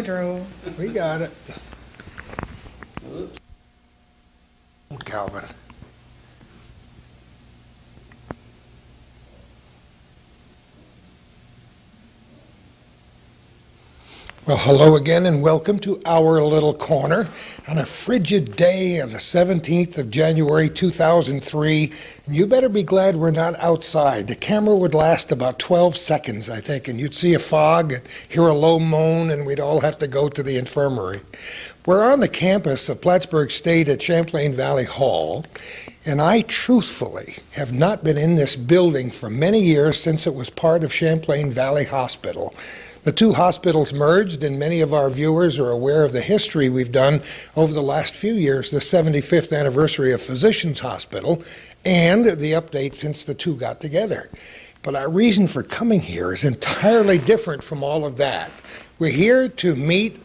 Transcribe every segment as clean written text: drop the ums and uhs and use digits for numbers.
Beaudreau. We got it. Calvin. Well, hello again and welcome to our little corner on a frigid day of the 17th of January 2003. And you better be glad we're not outside. The camera would last about 12 seconds, I think, and you'd see a fog and hear a low moan and we'd all have to go to the infirmary. We're on the campus of Plattsburgh State at Champlain Valley Hall, and I truthfully have not been in this building for many years since it was part of Champlain Valley Hospital. The two hospitals merged, and many of our viewers are aware of the history we've done over the last few years, the 75th anniversary of Physicians Hospital, and the update since the two got together. But our reason for coming here is entirely different from all of that. We're here to meet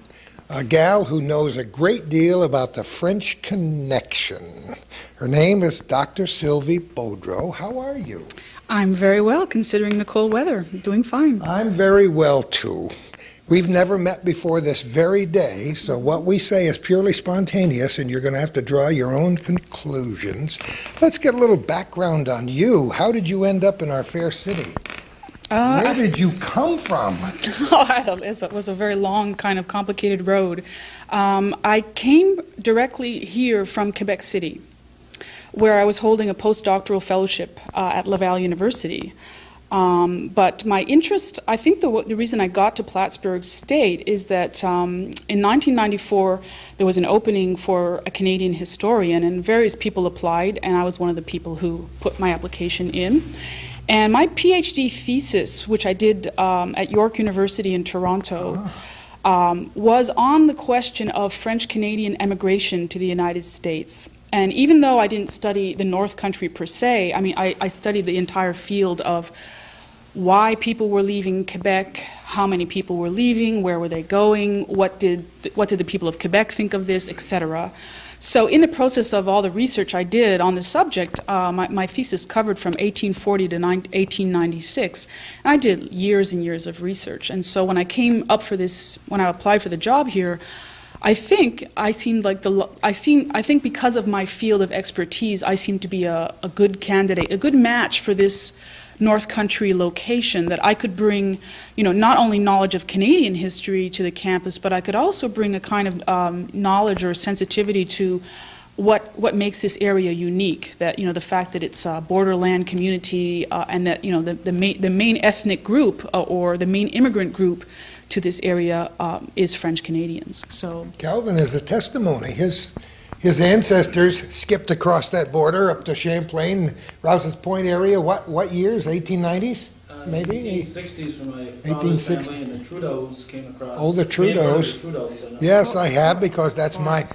a gal who knows a great deal about the French Connection. Her name is Dr. Sylvie Beaudreau. How are you? I'm very well, considering the cold weather. I'm doing fine. I'm very well, too. We've never met before this very day, so what we say is purely spontaneous, and you're going to have to draw your own conclusions. Let's get a little background on you. How did you end up in our fair city? Where did you come from? It was a very long, kind of complicated road. I came directly here from Quebec City, where I was holding a postdoctoral fellowship at Laval University. But my interest, I think the reason I got to Plattsburgh State is that in 1994 there was an opening for a Canadian historian, and various people applied, and I was one of the people who put my application in. And my PhD thesis, which I did at York University in Toronto, was on the question of French-Canadian emigration to the United States. And even though I didn't study the North Country per se, I mean, I studied the entire field of why people were leaving Quebec, how many people were leaving, where were they going, what did the people of Quebec think of this, etc. So in the process of all the research I did on the subject, my thesis covered from 1840 to 1896. And I did years and years of research. And so when I came up for this, when I applied for the job here, I think because of my field of expertise, I seemed to be a good candidate, a good match for this North Country location, that I could bring, not only knowledge of Canadian history to the campus, but I could also bring a kind of knowledge or sensitivity to what makes this area unique. That the fact that it's a borderland community, and that the main ethnic group or the main immigrant group to this area is French Canadians. So Calvin is a testimony. His ancestors skipped across that border up to Champlain, Rouse's Point area. What years? 1890s, maybe? 1860s for my father's family, and the Trudeaus came across. Oh, the Trudeaus. Yes, I have, because that's my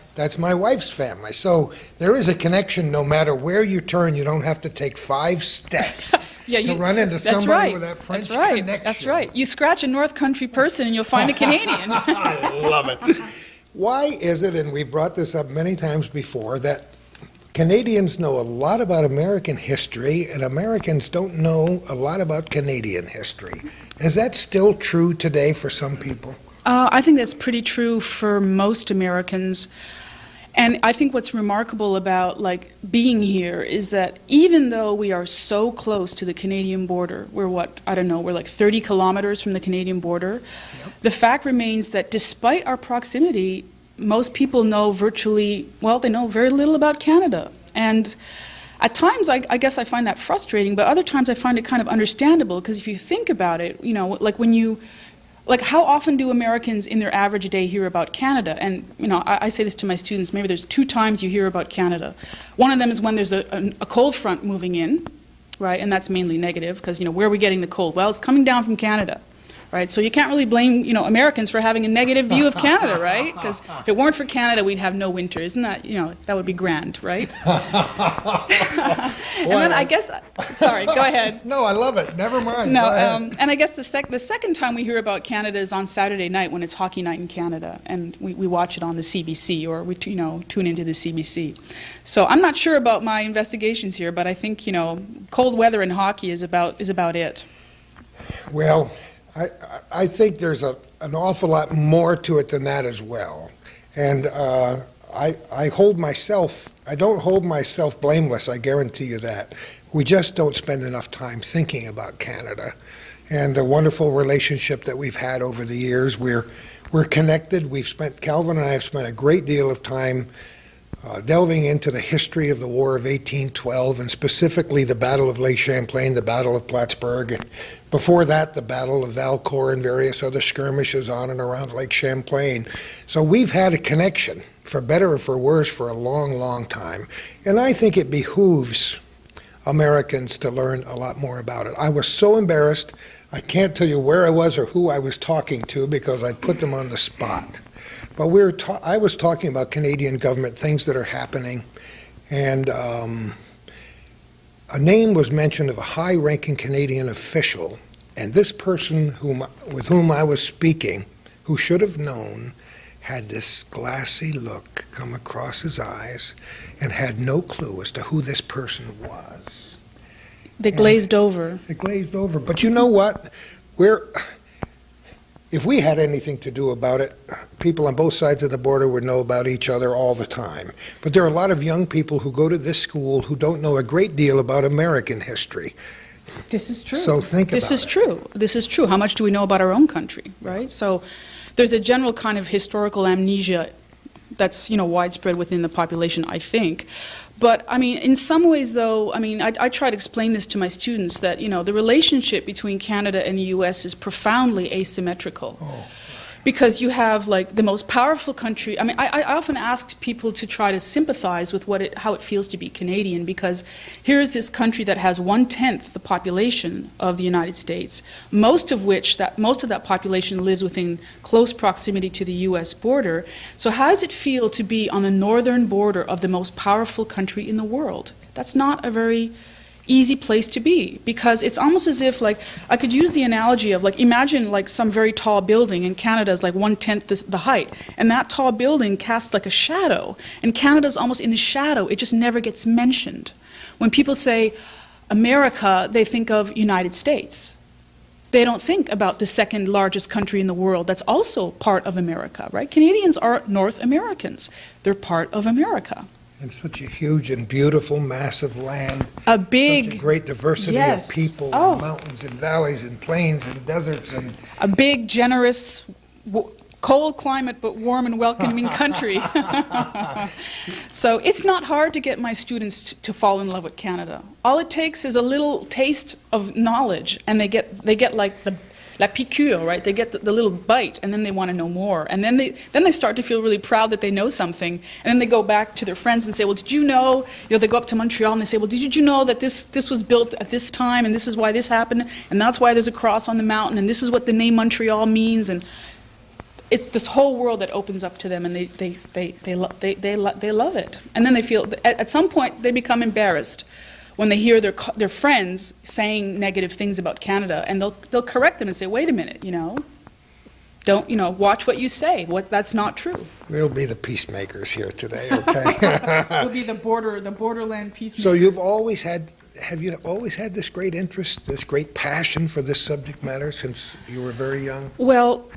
wife's family. So there is a connection. No matter where you turn, you don't have to take 5 steps. To run into somebody with that French connection. That's right. You scratch a North Country person and you'll find a Canadian. I love it. Why is it, and we've brought this up many times before, that Canadians know a lot about American history and Americans don't know a lot about Canadian history? Is that still true today for some people? I think that's pretty true for most Americans. And I think what's remarkable about being here is that even though we are so close to the Canadian border, we're we're 30 kilometers from the Canadian border, the fact remains that despite our proximity, most people know they know very little about Canada. And at times, I guess I find that frustrating, but other times I find it kind of understandable, because if you think about it, how often do Americans in their average day hear about Canada? And, I say this to my students, maybe there's 2 times you hear about Canada. One of them is when there's a cold front moving in, right? And that's mainly negative, because, where are we getting the cold? Well, it's coming down from Canada. Right, so you can't really blame, Americans for having a negative view of Canada, right? Because if it weren't for Canada, we'd have no winter. Isn't that, that would be grand, right? And then I guess, sorry, go ahead. No, I love it. Never mind. No, and I guess the second time we hear about Canada is on Saturday night when it's hockey night in Canada, and we watch it on the CBC, or we tune into the CBC. So I'm not sure about my investigations here, but I think cold weather and hockey is about it. Well, I think there's a an awful lot more to it than that as well. And I don't hold myself blameless, I guarantee you that. We just don't spend enough time thinking about Canada and the wonderful relationship that we've had over the years. We're connected. Calvin and I have spent a great deal of time delving into the history of the War of 1812, and specifically the Battle of Lake Champlain, the Battle of Plattsburgh, and before that, the Battle of Valcourt and various other skirmishes on and around Lake Champlain. So we've had a connection, for better or for worse, for a long, long time. And I think it behooves Americans to learn a lot more about it. I was so embarrassed, I can't tell you where I was or who I was talking to because I put them on the spot. But I was talking about Canadian government, things that are happening, and a name was mentioned of a high-ranking Canadian official, and this person with whom I was speaking, who should have known, had this glassy look come across his eyes and had no clue as to who this person was. They glazed over. They glazed over. But you know what? If we had anything to do about it, people on both sides of the border would know about each other all the time. But there are a lot of young people who go to this school who don't know a great deal about American history. This is true. So think about it. This is true. This is true. How much do we know about our own country, right? So there's a general kind of historical amnesia that's, widespread within the population, I think. But, in some ways, though, I try to explain this to my students that, the relationship between Canada and the U.S. is profoundly asymmetrical. Oh. Because you have, the most powerful country. I often ask people to try to sympathize with how it feels to be Canadian, because here's this country that has 1/10 the population of the United States, most of that population lives within close proximity to the U.S. border. So how does it feel to be on the northern border of the most powerful country in the world? That's not a very easy place to be, because it's almost as if, I could use the analogy of, imagine some very tall building, and Canada is 1/10 the height, and that tall building casts a shadow, and Canada's almost in the shadow. It just never gets mentioned. When people say America, they think of United States. They don't think about the second largest country in the world that's also part of America, right? Canadians are North Americans. They're part of America. And such a huge and beautiful, massive land. Such a great diversity yes. of people, Oh. and mountains and valleys and plains and deserts. And A big, generous, cold climate, but warm and welcoming country. So it's not hard to get my students to fall in love with Canada. All it takes is a little taste of knowledge, and they get the la piqûre, right? They get the little bite, and then they want to know more. And then they start to feel really proud that they know something. And then they go back to their friends and say, well, did you know, they go up to Montreal and they say, well, did you know that this was built at this time, and this is why this happened, and that's why there's a cross on the mountain, and this is what the name Montreal means. And it's this whole world that opens up to them, and they love it. And then they feel, at some point, they become embarrassed when they hear their friends saying negative things about Canada, and they'll correct them and say, wait a minute, don't, watch what you say. That's not true. we'll be the peacemakers here today, okay? We'll be the borderland peacemakers. So have you always had this great interest, this great passion for this subject matter since you were very young? Well,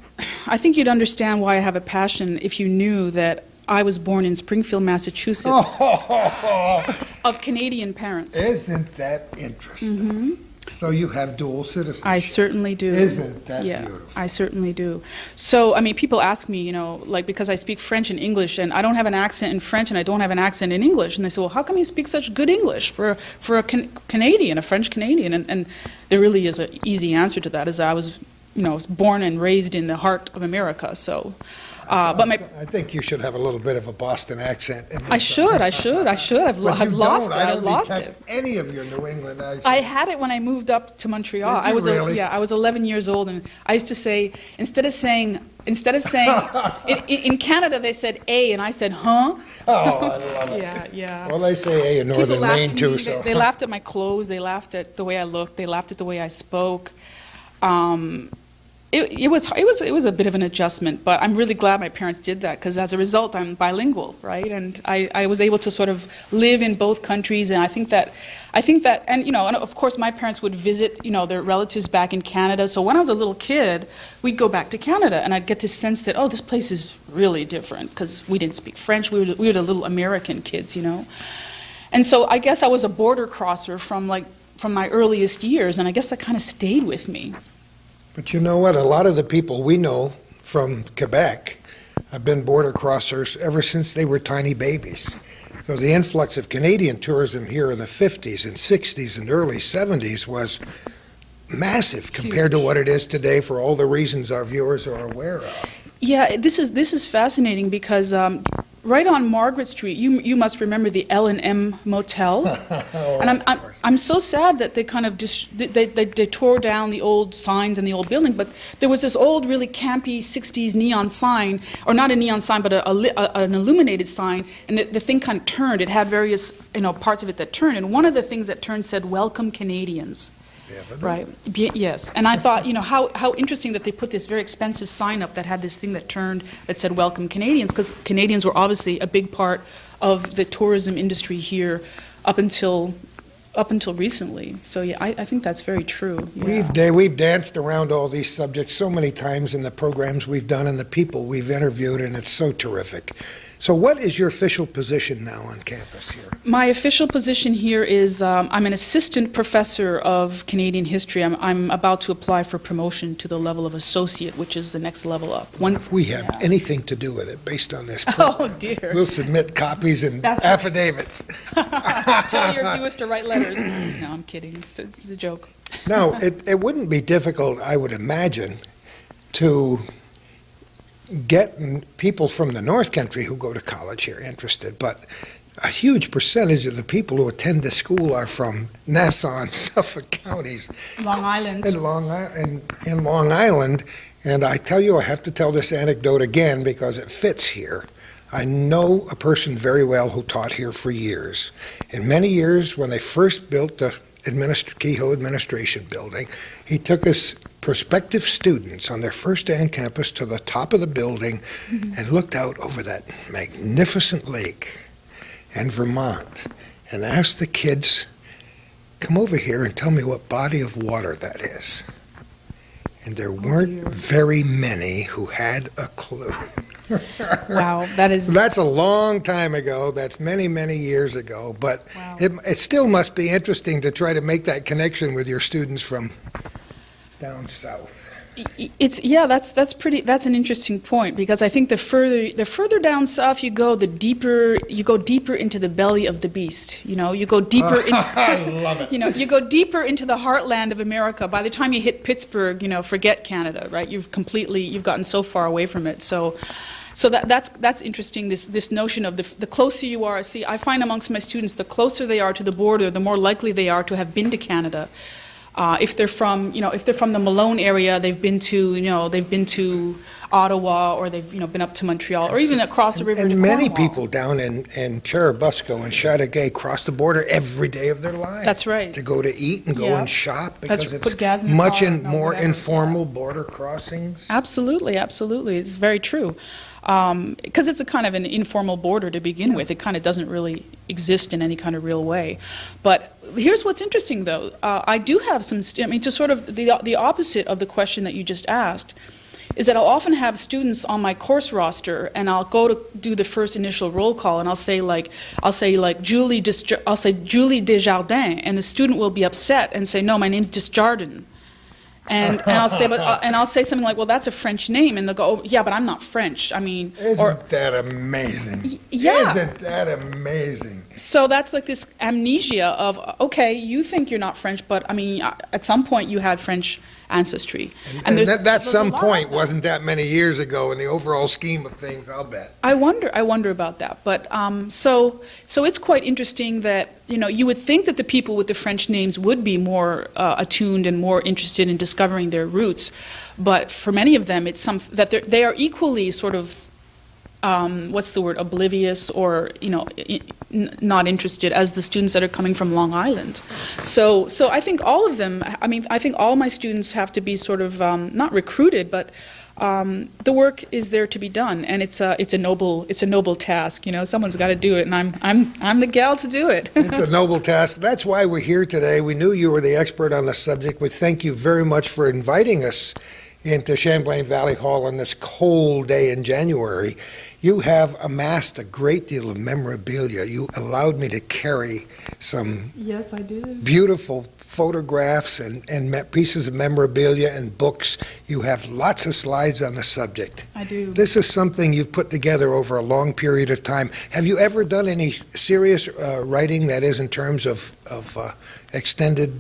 I think you'd understand why I have a passion if you knew that I was born in Springfield, Massachusetts, of Canadian parents. Isn't that interesting? Mm-hmm. So you have dual citizenship. I certainly do. Isn't that beautiful? I certainly do. So, people ask me, because I speak French and English, and I don't have an accent in French and I don't have an accent in English, and they say, well, how come you speak such good English for a Canadian, a French Canadian? And there really is an easy answer to that, is that I was born and raised in the heart of America, so... I think you should have a little bit of a Boston accent. I should. I've lost it. I lost it. Any of your New England accent. I had it when I moved up to Montreal. Did you really? I was 11 years old, and I used to say, instead of saying in Canada they said A, and I said huh. Oh, I love it. Yeah. Well, they say A in Northern Maine too. So They laughed at my clothes. They laughed at the way I looked. They laughed at the way I spoke. It was a bit of an adjustment, but I'm really glad my parents did that because as a result, I'm bilingual, right? And I was able to sort of live in both countries, and I think that, and and of course my parents would visit, their relatives back in Canada. So when I was a little kid, we'd go back to Canada, and I'd get this sense that, oh, this place is really different because we didn't speak French. We were the little American kids, And so I guess I was a border crosser from my earliest years, and I guess that kind of stayed with me. But you know what? A lot of the people we know from Quebec have been border crossers ever since they were tiny babies. Because the influx of Canadian tourism here in the 50s and 60s and early 70s was massive compared to what it is today for all the reasons our viewers are aware of. Yeah, this is fascinating because right on Margaret Street, you must remember the L&M Motel, and I'm so sad that they kind of they tore down the old signs and the old building. But there was this old, really campy '60s neon sign, or not a neon sign, but an illuminated sign, and the thing kind of turned. It had various parts of it that turned, and one of the things that turned said "Welcome Canadians." Right. Yes. And I thought, how interesting that they put this very expensive sign up that had this thing that turned that said "Welcome Canadians," because Canadians were obviously a big part of the tourism industry here up until recently. So yeah, I think that's very true. Yeah. We've danced around all these subjects so many times in the programs we've done and the people we've interviewed, and it's so terrific. So what is your official position now on campus here? My official position here is I'm an assistant professor of Canadian history. I'm about to apply for promotion to the level of associate, which is the next level up. If we have anything to do with it based on this program, oh dear, we'll submit copies and affidavits. Tell your viewers to write letters. No, I'm kidding. It's a joke. No, it wouldn't be difficult, I would imagine, to get people from the North Country who go to college here interested, but a huge percentage of the people who attend this school are from Nassau and Suffolk counties. Long Island. In Long Island. And I tell you, I have to tell this anecdote again because it fits here. I know a person very well who taught here for years. In many years, when they first built the Kehoe Administration Building, he took his prospective students on their first day on campus to the top of the building and looked out over that magnificent lake and Vermont and asked the kids, come over here and tell me what body of water that is. And there weren't very many who had a clue. Wow, that's a long time ago. That's many, many years ago. But wow. It still must be interesting to try to make that connection with your students from down south. That's an interesting point because I think the further down south you go, the deeper into the belly of the beast. You go deeper I love it. You go deeper into the heartland of America. By the time you hit Pittsburgh, forget Canada, right? You've gotten so far away from it. So that's interesting, this notion of the closer you are. See, I find amongst my students, the closer they are to the border, the more likely they are to have been to Canada. If they're from the Malone area, they've been to Ottawa, or they've been up to Montreal, or even across the river to Cornwall. And many people down in Cherubusco and Chateauguay cross the border every day of their lives. That's right. To go to eat and go and shop because put gas in it's the much car, more informal border crossings. Absolutely, it's very true. Because it's a kind of an informal border to begin with. It kind of doesn't really exist in any kind of real way. But here's what's interesting, though. I do have to sort of the opposite of the question that you just asked, is that I'll often have students on my course roster, and I'll go to do the first initial roll call, and I'll say Julie Desjardins, and the student will be upset and say, no, my name's Desjardins. And I'll say something like, well, that's a French name, and they'll go, oh, yeah, but I'm not French. Isn't that amazing? Yeah. Isn't that amazing? So that's like this amnesia of, okay, you think you're not French, but at some point you had French ancestry. And that some point wasn't that many years ago in the overall scheme of things, I'll bet. I wonder about that. But so it's quite interesting that, you would think that the people with the French names would be more attuned and more interested in discovering their roots. But for many of them, it's that they are equally sort of, oblivious or, not interested as the students that are coming from Long Island. So I think all of them, I mean, I think all my students have to be sort of not recruited, but the work is there to be done, and it's a noble task. You know, someone's got to do it, and I'm the gal to do it. It's a noble task. That's why we're here today. We knew you were the expert on the subject. We thank you very much for inviting us into Champlain Valley Hall on this cold day in January. You have amassed a great deal of memorabilia. You allowed me to carry some Yes, I did. beautiful photographs and pieces of memorabilia and books. You have lots of slides on the subject. I do. This is something you've put together over a long period of time. Have you ever done any serious writing, that is, in terms of extended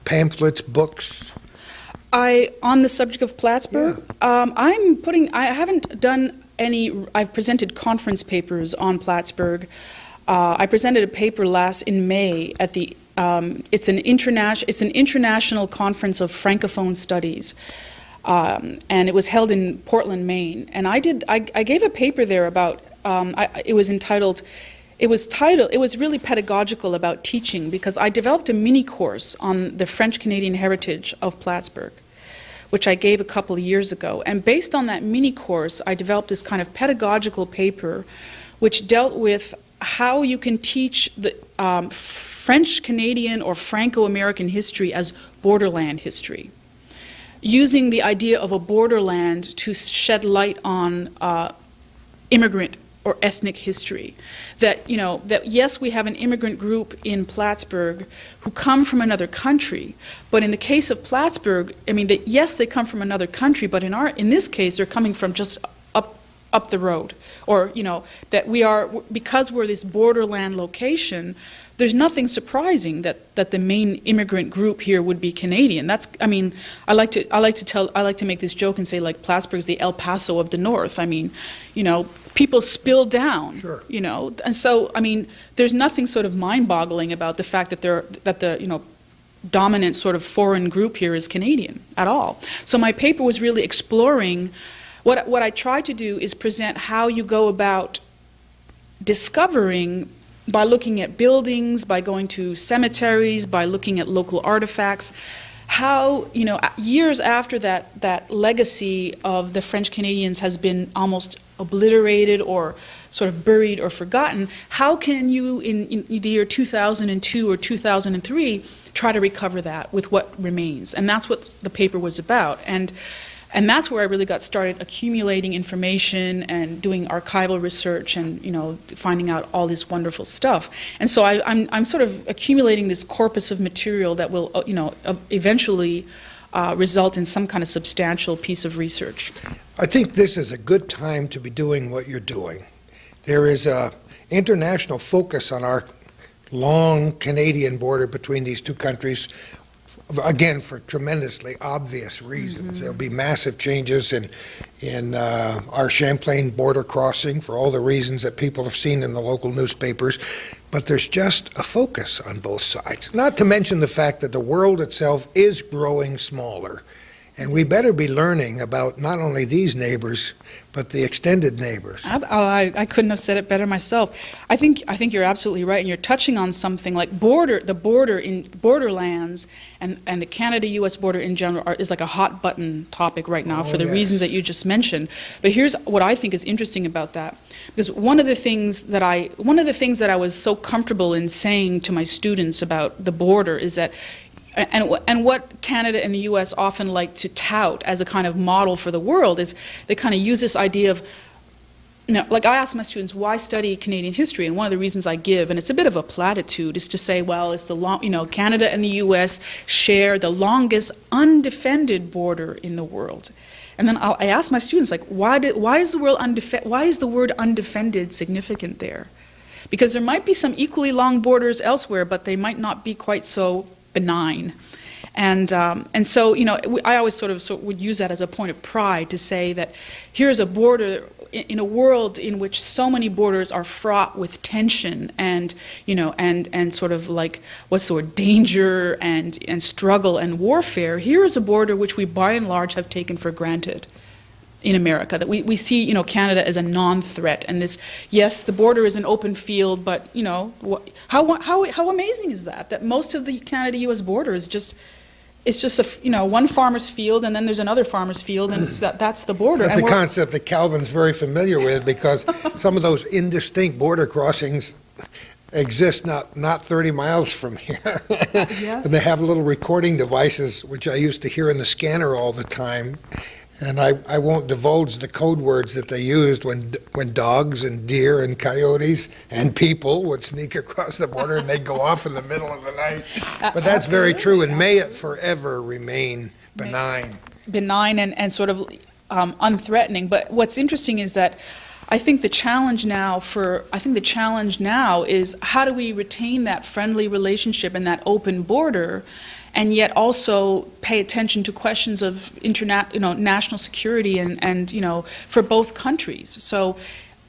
pamphlets, books? On the subject of Plattsburgh, I haven't done any. I've presented conference papers on Plattsburgh. I presented a paper in May at the. It's an international conference of Francophone studies, and it was held in Portland, Maine. And I gave a paper there about. It was entitled. It was really pedagogical about teaching, because I developed a mini course on the French-Canadian heritage of Plattsburgh, which I gave a couple of years ago. And based on that mini course, I developed this kind of pedagogical paper which dealt with how you can teach the French-Canadian or Franco-American history as borderland history, using the idea of a borderland to shed light on immigrant or ethnic history. That yes, we have an immigrant group in Plattsburgh who come from another country, but in the case of Plattsburgh, I mean, yes, they come from another country, but in this case, they're coming from just up the road, or that because we're this borderland location. There's nothing surprising that the main immigrant group here would be Canadian. I like to make this joke and say, like, Plattsburgh's the El Paso of the North. I mean, people spill down, Sure. And so, I mean, there's nothing sort of mind-boggling about the fact that the dominant sort of foreign group here is Canadian at all. So my paper was really exploring, what I tried to do is present how you go about discovering, by looking at buildings, by going to cemeteries, by looking at local artifacts, how, years after that legacy of the French Canadians has been almost obliterated or sort of buried or forgotten, how can you, in the year 2002 or 2003, try to recover that with what remains? And that's what the paper was about. And that's where I really got started accumulating information and doing archival research and, finding out all this wonderful stuff. And so I'm sort of accumulating this corpus of material that will, eventually result in some kind of substantial piece of research. I think this is a good time to be doing what you're doing. There is an international focus on our long Canadian border between these two countries, again, for tremendously obvious reasons. Mm-hmm. There'll be massive changes in our Champlain border crossing for all the reasons that people have seen in the local newspapers. But there's just a focus on both sides. Not to mention the fact that the world itself is growing smaller. And we better be learning about not only these neighbors, but the extended neighbors. I couldn't have said it better myself. I think you're absolutely right, and you're touching on something like the borderlands and the Canada-U.S. border in general is like a hot button topic right now for the reasons that you just mentioned. But here's what I think is interesting about that, because one of the things that I was so comfortable in saying to my students about the border is that. And what Canada and the U.S. often like to tout as a kind of model for the world is they kind of use this idea of, like I ask my students, why study Canadian history? And one of the reasons I give, and it's a bit of a platitude, is to say, well, it's Canada and the U.S. share the longest undefended border in the world. And then I ask my students, like, why is the word undefended significant there? Because there might be some equally long borders elsewhere, but they might not be quite so benign. And so, I always sort of would use that as a point of pride to say that here's a border in a world in which so many borders are fraught with tension and, and sort of like, what's the word, danger and struggle and warfare. Here is a border which we by and large have taken for granted. in America, that we see, Canada as a non-threat, and this, yes, the border is an open field, but, how amazing is that most of the Canada-U.S. border is just, it's just one farmer's field, and then there's another farmer's field, and that's the border. That's and a concept that Calvin's very familiar with, because some of those indistinct border crossings exist not 30 miles from here. Yes. And they have little recording devices, which I used to hear in the scanner all the time. And I won't divulge the code words that they used when dogs and deer and coyotes and people would sneak across the border and they'd go off in the middle of the night. But that's very true, and may it forever remain benign. Benign and sort of unthreatening. But what's interesting is that I think the challenge now is how do we retain that friendly relationship and that open border, and yet also pay attention to questions of national security and for both countries. So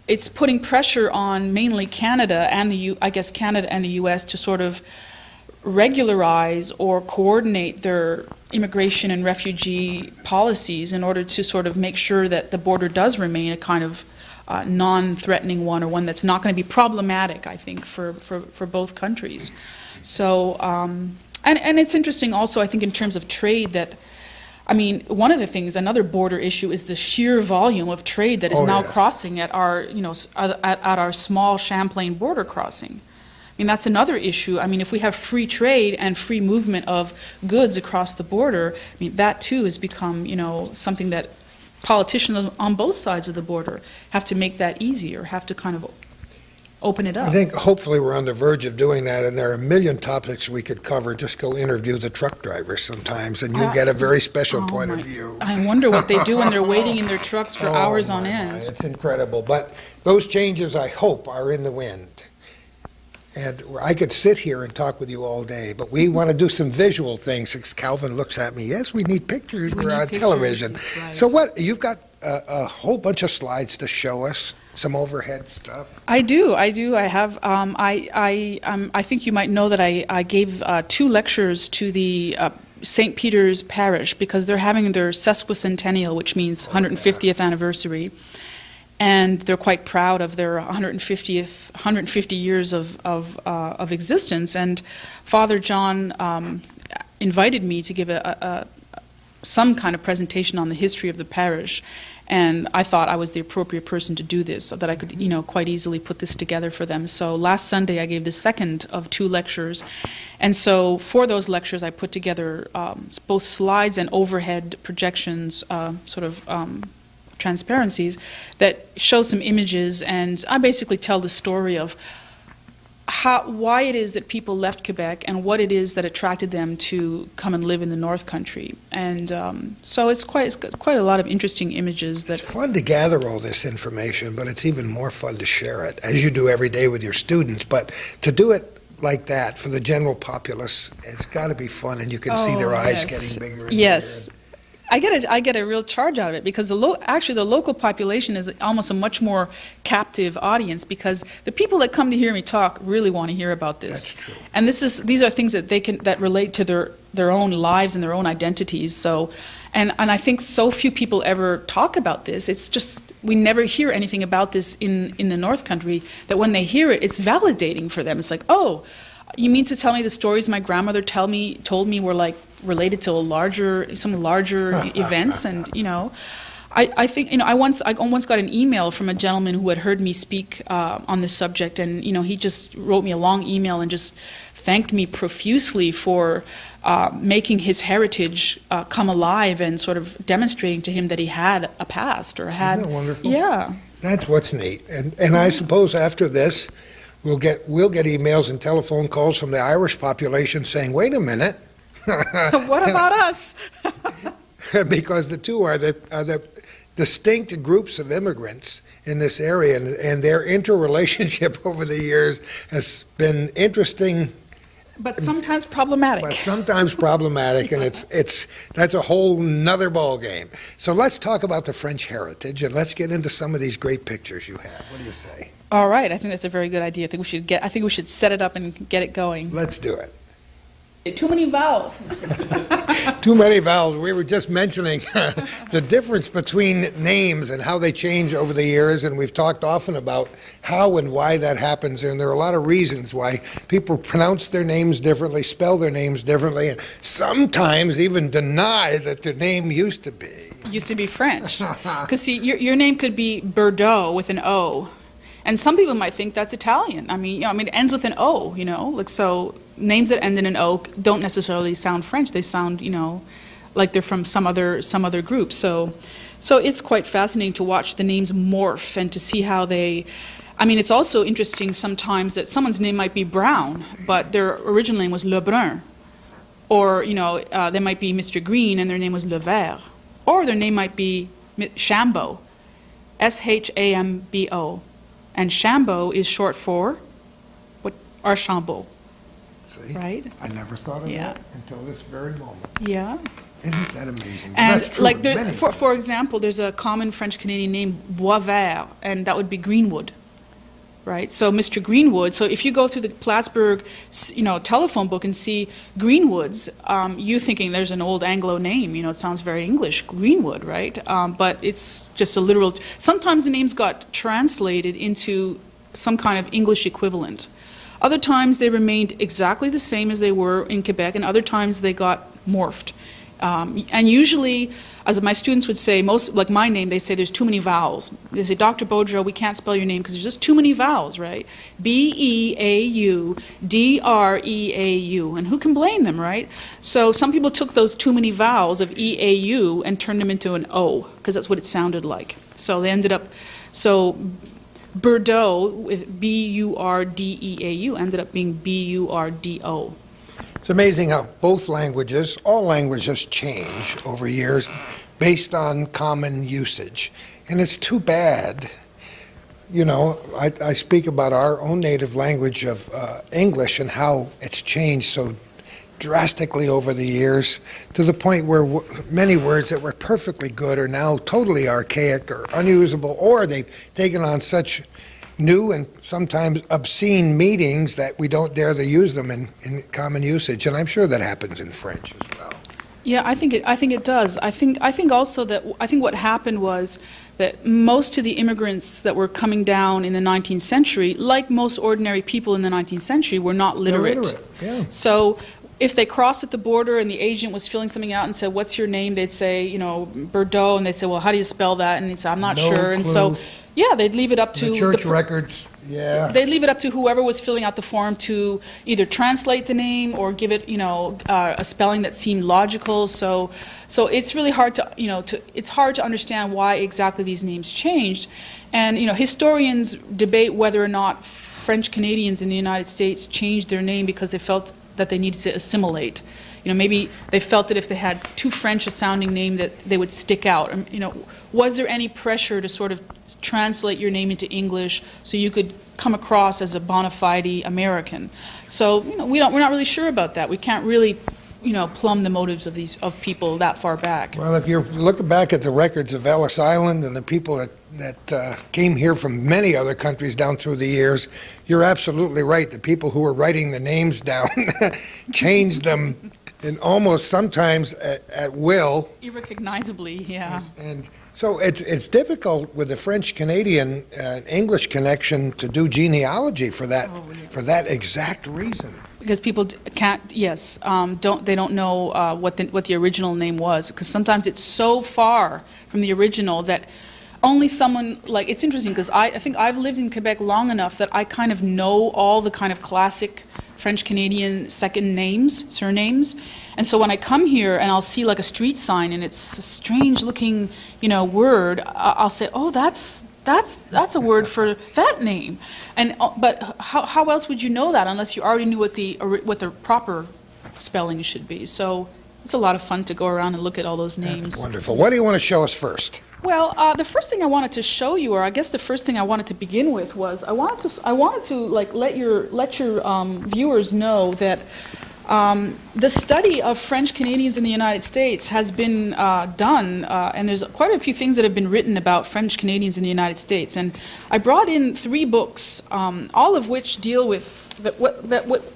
it's putting pressure on mainly Canada and Canada and the U.S. to sort of regularize or coordinate their immigration and refugee policies in order to sort of make sure that the border does remain a kind of non-threatening one, or one that's not going to be problematic, I think, for both countries. So. And it's interesting also, I think, in terms of trade, that, one of the things, another border issue, is the sheer volume of trade that is now crossing at our, at our small Champlain border crossing. That's another issue. If we have free trade and free movement of goods across the border, that too has become, something that politicians on both sides of the border have to make that easier, have to kind of open it up. I think hopefully we're on the verge of doing that, and there are a million topics we could cover. Just go interview the truck drivers sometimes, and you get a very special point of view. I wonder what they do when they're waiting in their trucks for hours on end. It's incredible. But those changes, I hope, are in the wind. And I could sit here and talk with you all day, but we want to do some visual things. Calvin looks at me, yes, we need pictures. We're on television. Right. So you've got a whole bunch of slides to show us. Some overhead stuff. I do. I have. I think you might know that I gave 2 lectures to the St. Peter's Parish, because they're having their sesquicentennial, which means 150th anniversary, and they're quite proud of their 150 years of existence. And Father John invited me to give some kind of presentation on the history of the parish. And I thought I was the appropriate person to do this, so that I could, quite easily put this together for them. So last Sunday I gave the second of 2 lectures. And so for those lectures I put together both slides and overhead projections, transparencies, that show some images. And I basically tell the story of why it is that people left Quebec and what it is that attracted them to come and live in the North Country. And so it's quite a lot of interesting images. It's fun to gather all this information, but it's even more fun to share it, as you do every day with your students. But to do it like that for the general populace, it's got to be fun, and you can see their eyes getting bigger and bigger. I get a real charge out of it, because the local population is almost a much more captive audience, because the people that come to hear me talk really want to hear about this. That's true. And these are things that relate to their own lives and their own identities. So, and I think so few people ever talk about this. It's just we never hear anything about this in the North Country, that when they hear it, it's validating for them. It's like, oh, you mean to tell me the stories my grandmother told me were like related to some larger events? And I think I once got an email from a gentleman who had heard me speak on this subject, and he just wrote me a long email and just thanked me profusely for making his heritage come alive, and sort of demonstrating to him that he had a past, or had. Isn't that wonderful? Yeah. That's what's neat. And I suppose after this, we'll get emails and telephone calls from the Irish population saying, "Wait a minute." What about us? Because the two are the distinct groups of immigrants in this area, and their interrelationship over the years has been interesting, but sometimes problematic. And that's a whole nother ball game. So let's talk about the French heritage, and let's get into some of these great pictures you have. What do you say? All right, I think that's a very good idea. I think we should set it up and get it going. Let's do it. Too many vowels. Too many vowels. We were just mentioning the difference between names and how they change over the years, and we've talked often about how and why that happens, and there are a lot of reasons why people pronounce their names differently, spell their names differently, and sometimes even deny that their name used to be French. Because see, your name could be Beaudreau with an O, and some people might think that's Italian. I mean, it ends with an O, like so. Names that end in an O don't necessarily sound French. They sound, like they're from some other group. So it's quite fascinating to watch the names morph and to see how they. I mean, it's also interesting sometimes that someone's name might be Brown, but their original name was Lebrun, or they might be Mr. Green and their name was Le Vert, or their name might be Chambeau, Shambo, and Chambeau is short for what? Archambault. See? Right? I never thought of that until this very moment. Yeah. Isn't that amazing? And that's true like, for example, there's a common French-Canadian name, Boisvert, and that would be Greenwood, right? So Mr. Greenwood, so if you go through the Plattsburgh, telephone book and see Greenwoods, you thinking there's an old Anglo name, it sounds very English, Greenwood, right? But it's just a literal, sometimes the names got translated into some kind of English equivalent. Other times they remained exactly the same as they were in Quebec, and other times they got morphed. And usually, as my students would say, most, like my name, they say there's too many vowels. They say, Dr. Beaudreau, we can't spell your name because there's just too many vowels, right? Beaudreau, and who can blame them, right? So some people took those too many vowels of eau and turned them into an O, because that's what it sounded like. So they ended up, Bordeaux with Burdeau ended up being Burdo. It's amazing how both languages, all languages change over years based on common usage. And it's too bad. I speak about our own native language of English and how it's changed so drastically over the years to the point where many words that were perfectly good are now totally archaic or unusable, or they've taken on such new and sometimes obscene meanings that we don't dare to use them in common usage. And I'm sure that happens in French as well. Yeah, I think it does. I think also that what happened was that most of the immigrants that were coming down in the 19th century, like most ordinary people in the 19th century, were not literate. Yeah. So if they crossed at the border and the agent was filling something out and said, "What's your name?" They'd say, Bordeaux, and they'd say, "Well, how do you spell that?" And he'd say, "I'm not No sure." clue. And so, they'd leave it up to the church records. Yeah. They'd leave it up to whoever was filling out the form to either translate the name or give it, a spelling that seemed logical. So it's really hard to, it's hard to understand why exactly these names changed. And, historians debate whether or not French Canadians in the United States changed their name because they felt that they needed to assimilate. Maybe they felt that if they had too French a sounding name that they would stick out. Was there any pressure to sort of translate your name into English so you could come across as a bona fide American? So, we're not really sure about that. We can't really, plumb the motives of people that far back. Well, if you're looking back at the records of Ellis Island and the people that came here from many other countries down through the years, you're absolutely right. The people who were writing the names down changed them and almost sometimes at will. Irrecognizably, yeah. And so it's difficult with the French-Canadian English connection to do genealogy for that exact reason. Because people can't, don't know what the original name was. Because sometimes it's so far from the original that only someone, it's interesting because I think I've lived in Quebec long enough that I kind of know all the kind of classic French-Canadian surnames. And so when I come here and I'll see a street sign and it's a strange looking, word, I'll say, oh, that's a word for that name. And but how else would you know that unless you already knew what the proper spelling should be? So it's a lot of fun to go around and look at all those names. That's wonderful. What do you want to show us first? Well, the first thing I wanted to show you, or I guess the first thing I wanted to begin with, was I wanted to let your viewers know that The study of French Canadians in the United States has been done, and there's quite a few things that have been written about French Canadians in the United States. And I brought in 3 books, all of which deal with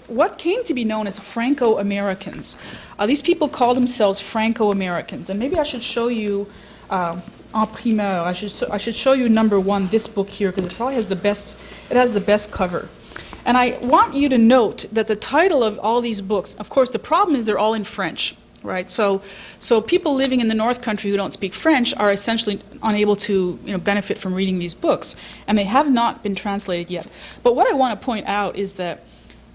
what came to be known as Franco-Americans. These people call themselves Franco-Americans, and maybe I should show you en primeur. I should show you number 1, this book here, because it probably has the best. It has the best cover. And I want you to note that the title of all these books, of course, the problem is they're all in French, right? So people living in the North Country who don't speak French are essentially unable to, benefit from reading these books, and they have not been translated yet. But what I want to point out is that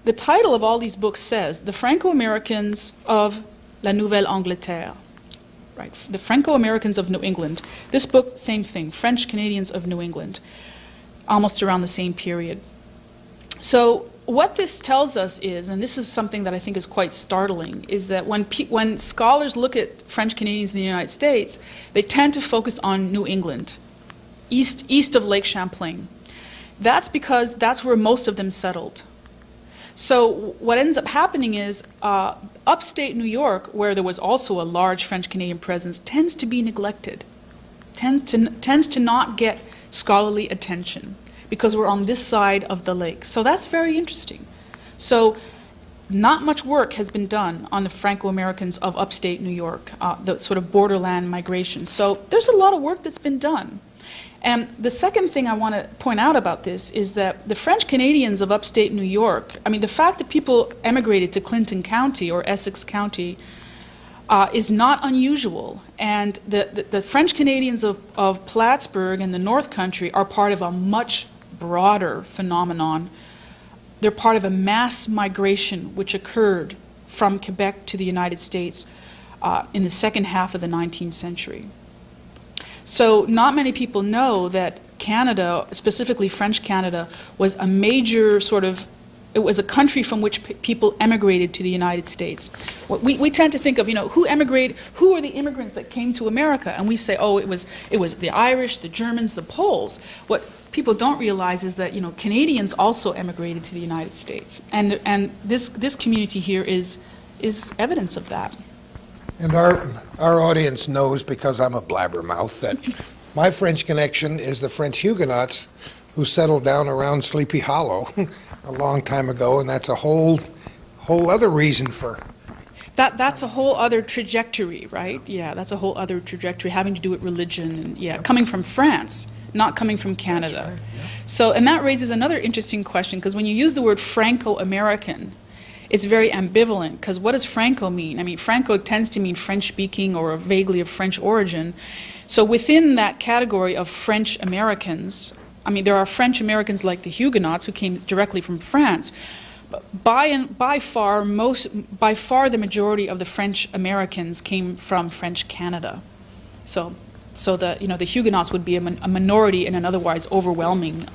the title of all these books says The Franco-Americans of la Nouvelle-Angleterre, right? The Franco-Americans of New England. This book, same thing, French Canadians of New England, almost around the same period. So what this tells us is, and this is something that I think is quite startling, is that when scholars look at French Canadians in the United States, they tend to focus on New England, east of Lake Champlain. That's because that's where most of them settled. So what ends up happening is upstate New York, where there was also a large French Canadian presence, tends to be neglected, tends to not get scholarly attention, because we're on this side of the lake. So that's very interesting. So not much work has been done on the Franco-Americans of upstate New York, the sort of borderland migration. So there's a lot of work that's been done. And the second thing I want to point out about this is that the French Canadians of upstate New York, the fact that people emigrated to Clinton County or Essex County is not unusual. And the French Canadians of Plattsburgh and the North Country are part of a much broader phenomenon. They're part of a mass migration which occurred from Quebec to the United States in the second half of the 19th century. So not many people know that Canada, specifically French Canada, was a major it was a country from which people emigrated to the United States. We tend to think of, who emigrated, who are the immigrants that came to America? And we say, oh, it was the Irish, the Germans, the Poles. What people don't realize is that, Canadians also emigrated to the United States. And this community here is evidence of that. And our audience knows, because I'm a blabbermouth, that my French connection is the French Huguenots who settled down around Sleepy Hollow a long time ago, and that's a whole other reason for... That's a whole other trajectory, right? Yeah, that's a whole other trajectory having to do with religion, and coming from France, not coming from Canada. Right, yeah. So, and that raises another interesting question, because when you use the word Franco-American, it's very ambivalent, because what does Franco mean? Franco tends to mean French-speaking or vaguely of French origin. So within that category of French Americans, there are French Americans like the Huguenots who came directly from France. But by far the majority of the French Americans came from French Canada. So the Huguenots would be a minority in an otherwise overwhelming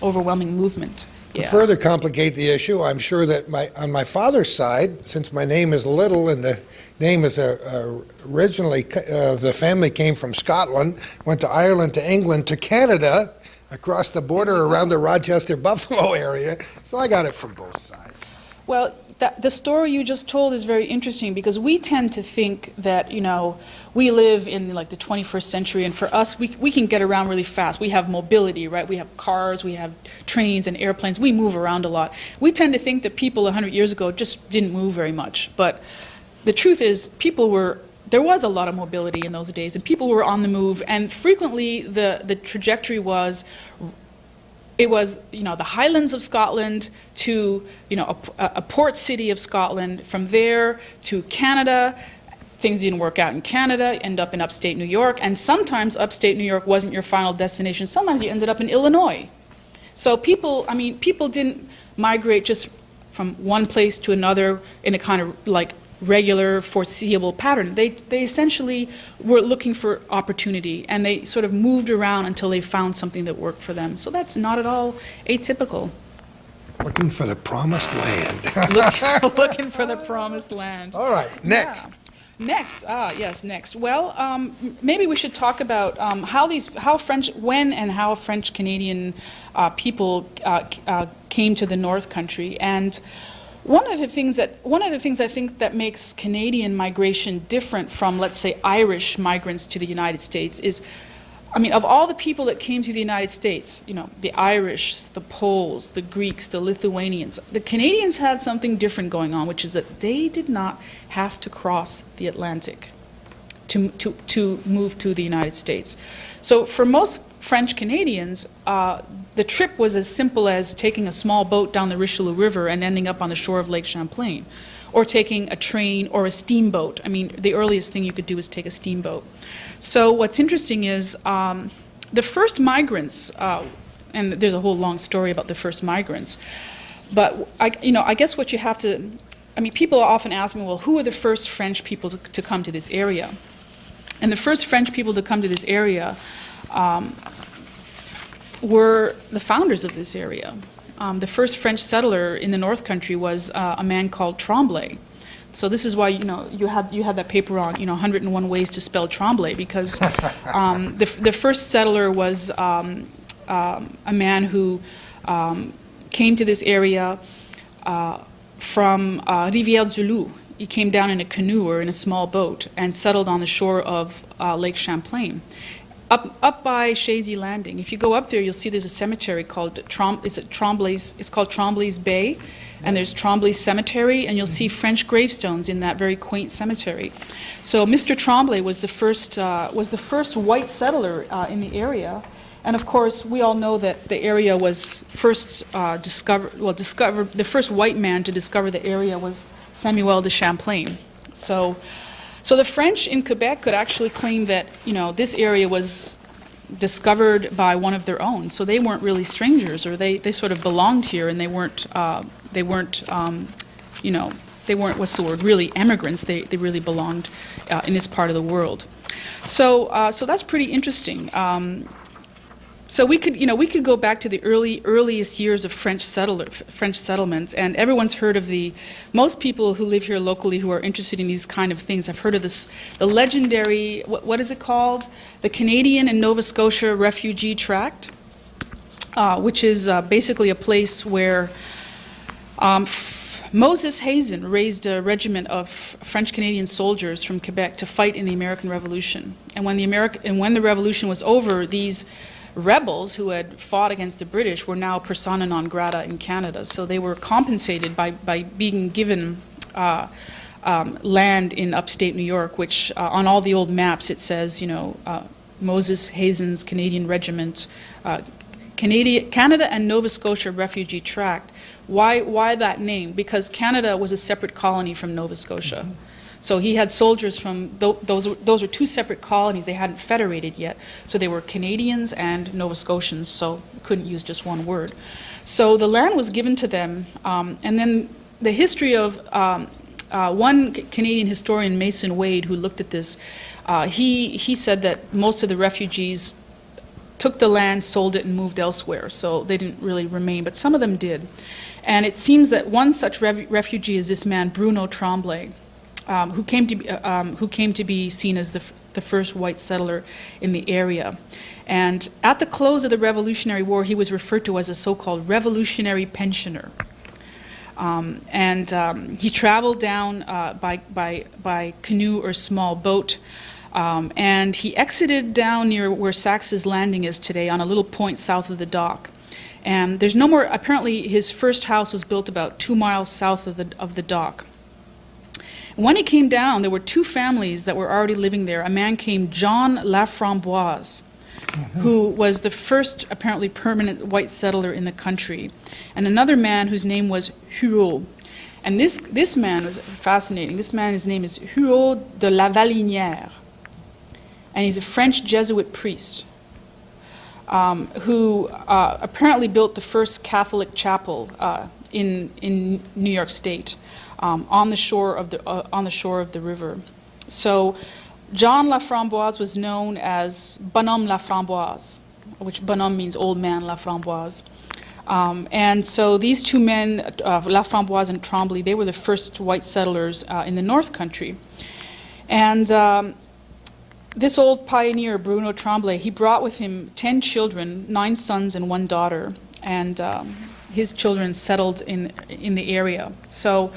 movement. To further complicate the issue, I'm sure that on my father's side, since my name is Little and the name is originally, the family came from Scotland, went to Ireland, to England, to Canada, across the border around the Rochester-Buffalo area, so I got it from both sides. Well, the story you just told is very interesting, because we tend to think that, we live in the 21st century, and for us, we can get around really fast. We have mobility, right? We have cars, we have trains and airplanes. We move around a lot. We tend to think that people 100 years ago just didn't move very much. But the truth is, there was a lot of mobility in those days, and people were on the move. And frequently, the trajectory was, the Highlands of Scotland to, a port city of Scotland. From there to Canada. Things didn't work out in Canada, end up in upstate New York, and sometimes upstate New York wasn't your final destination. Sometimes you ended up in Illinois. So people didn't migrate just from one place to another in a kind of regular, foreseeable pattern. They essentially were looking for opportunity, and they sort of moved around until they found something that worked for them. So that's not at all atypical. Looking for the promised land. Looking for the promised land. All right, next. Yeah. Next. Well, maybe we should talk about how French Canadian people came to the North Country. And One of the things I think that makes Canadian migration different from, let's say, Irish migrants to the United States is, I mean, of all the people that came to the United States, you know, the Irish, the Poles, the Greeks, the Lithuanians, the Canadians had something different going on, which is that they did not have to cross the Atlantic to move to the United States. So for most French Canadians, the trip was as simple as taking a small boat down the Richelieu River and ending up on the shore of Lake Champlain, or taking a train or a steamboat. I mean, the earliest thing you could do was take a steamboat. So what's interesting is the first migrants, and there's a whole long story about the first migrants, but I guess what you have to, I mean, people often ask me, well, who are the first French people to come to this area? And the first French people to come to this area were the founders of this area. The first French settler in the North Country was a man called Tremblay. So this is why you had that paper on 101 ways to spell Tremblay, because the first settler was a man who came to this area from Rivière-du-Loup. He came down in a canoe or in a small boat and settled on the shore of Lake Champlain, up by Chazy Landing. If you go up there, you'll see there's a cemetery called Tremblay's. It's called Tremblay's Bay, and there's Tremblay's Cemetery, and you'll see French gravestones in that very quaint cemetery. So Mr. Tremblay was the first white settler in the area. And of course, we all know that the area was first discovered. The first white man to discover the area was Samuel de Champlain. So the French in Quebec could actually claim that this area was discovered by one of their own. So they weren't really strangers, or they sort of belonged here, and they weren't what's the word, really immigrants. They really belonged in this part of the world. So that's pretty interesting. So we could go back to the earliest years of French settlements, and everyone's heard of most people who live here locally who are interested in these kind of things have heard of the legendary, what is it called? The Canadian and Nova Scotia Refugee Tract, which is basically a place where Moses Hazen raised a regiment of French-Canadian soldiers from Quebec to fight in the American Revolution. And when the Revolution was over, these rebels who had fought against the British were now persona non grata in Canada. So they were compensated by being given land in upstate New York, which on all the old maps it says, Moses Hazen's Canadian Regiment, Canada and Nova Scotia Refugee Tract. Why that name? Because Canada was a separate colony from Nova Scotia. Mm-hmm. So he had soldiers from, those were two separate colonies. They hadn't federated yet. So they were Canadians and Nova Scotians, so couldn't use just one word. So the land was given to them. And then the history of one Canadian historian, Mason Wade, who looked at this, he said that most of the refugees took the land, sold it, and moved elsewhere. So they didn't really remain, but some of them did. And it seems that one such refugee is this man, Bruno Tremblay, who came to be seen as the first white settler in the area. And at the close of the Revolutionary War, he was referred to as a so-called revolutionary pensioner. He traveled down by canoe or small boat, and he exited down near where Saxe's Landing is today, on a little point south of the dock. And there's no more. Apparently, his first house was built about 2 miles south of the dock. When he came down, there were two families that were already living there. A man named John Laframboise, who was the first apparently permanent white settler in the country, and another man whose name was Huot. And this man was fascinating. This man, his name is Huot de la Valinière, and he's a French Jesuit priest who apparently built the first Catholic chapel in New York State. On the shore of the river. So John Laframboise was known as Bonhomme Laframboise, which bonhomme means old man Laframboise. And so these two men, Laframboise and Tremblay, they were the first white settlers in the North Country. And this old pioneer, Bruno Tremblay, he brought with him 10 children, 9 sons and 1 daughter. And his children settled in the area. So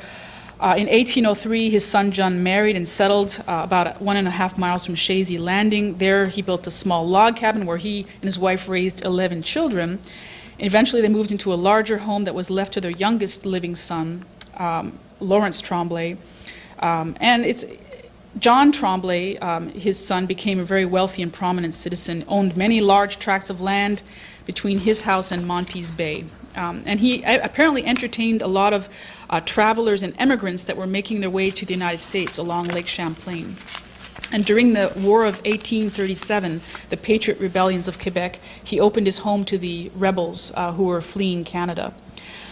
in 1803, his son John married and settled about 1.5 miles from Chazy Landing. There he built a small log cabin where he and his wife raised 11 children. Eventually they moved into a larger home that was left to their youngest living son, Lawrence Tremblay. And it's John Tremblay, his son, became a very wealthy and prominent citizen, owned many large tracts of land between his house and Monty's Bay. And he apparently entertained a lot of travelers and immigrants that were making their way to the United States along Lake Champlain. And during the War of 1837, the Patriot Rebellions of Quebec, he opened his home to the rebels who were fleeing Canada.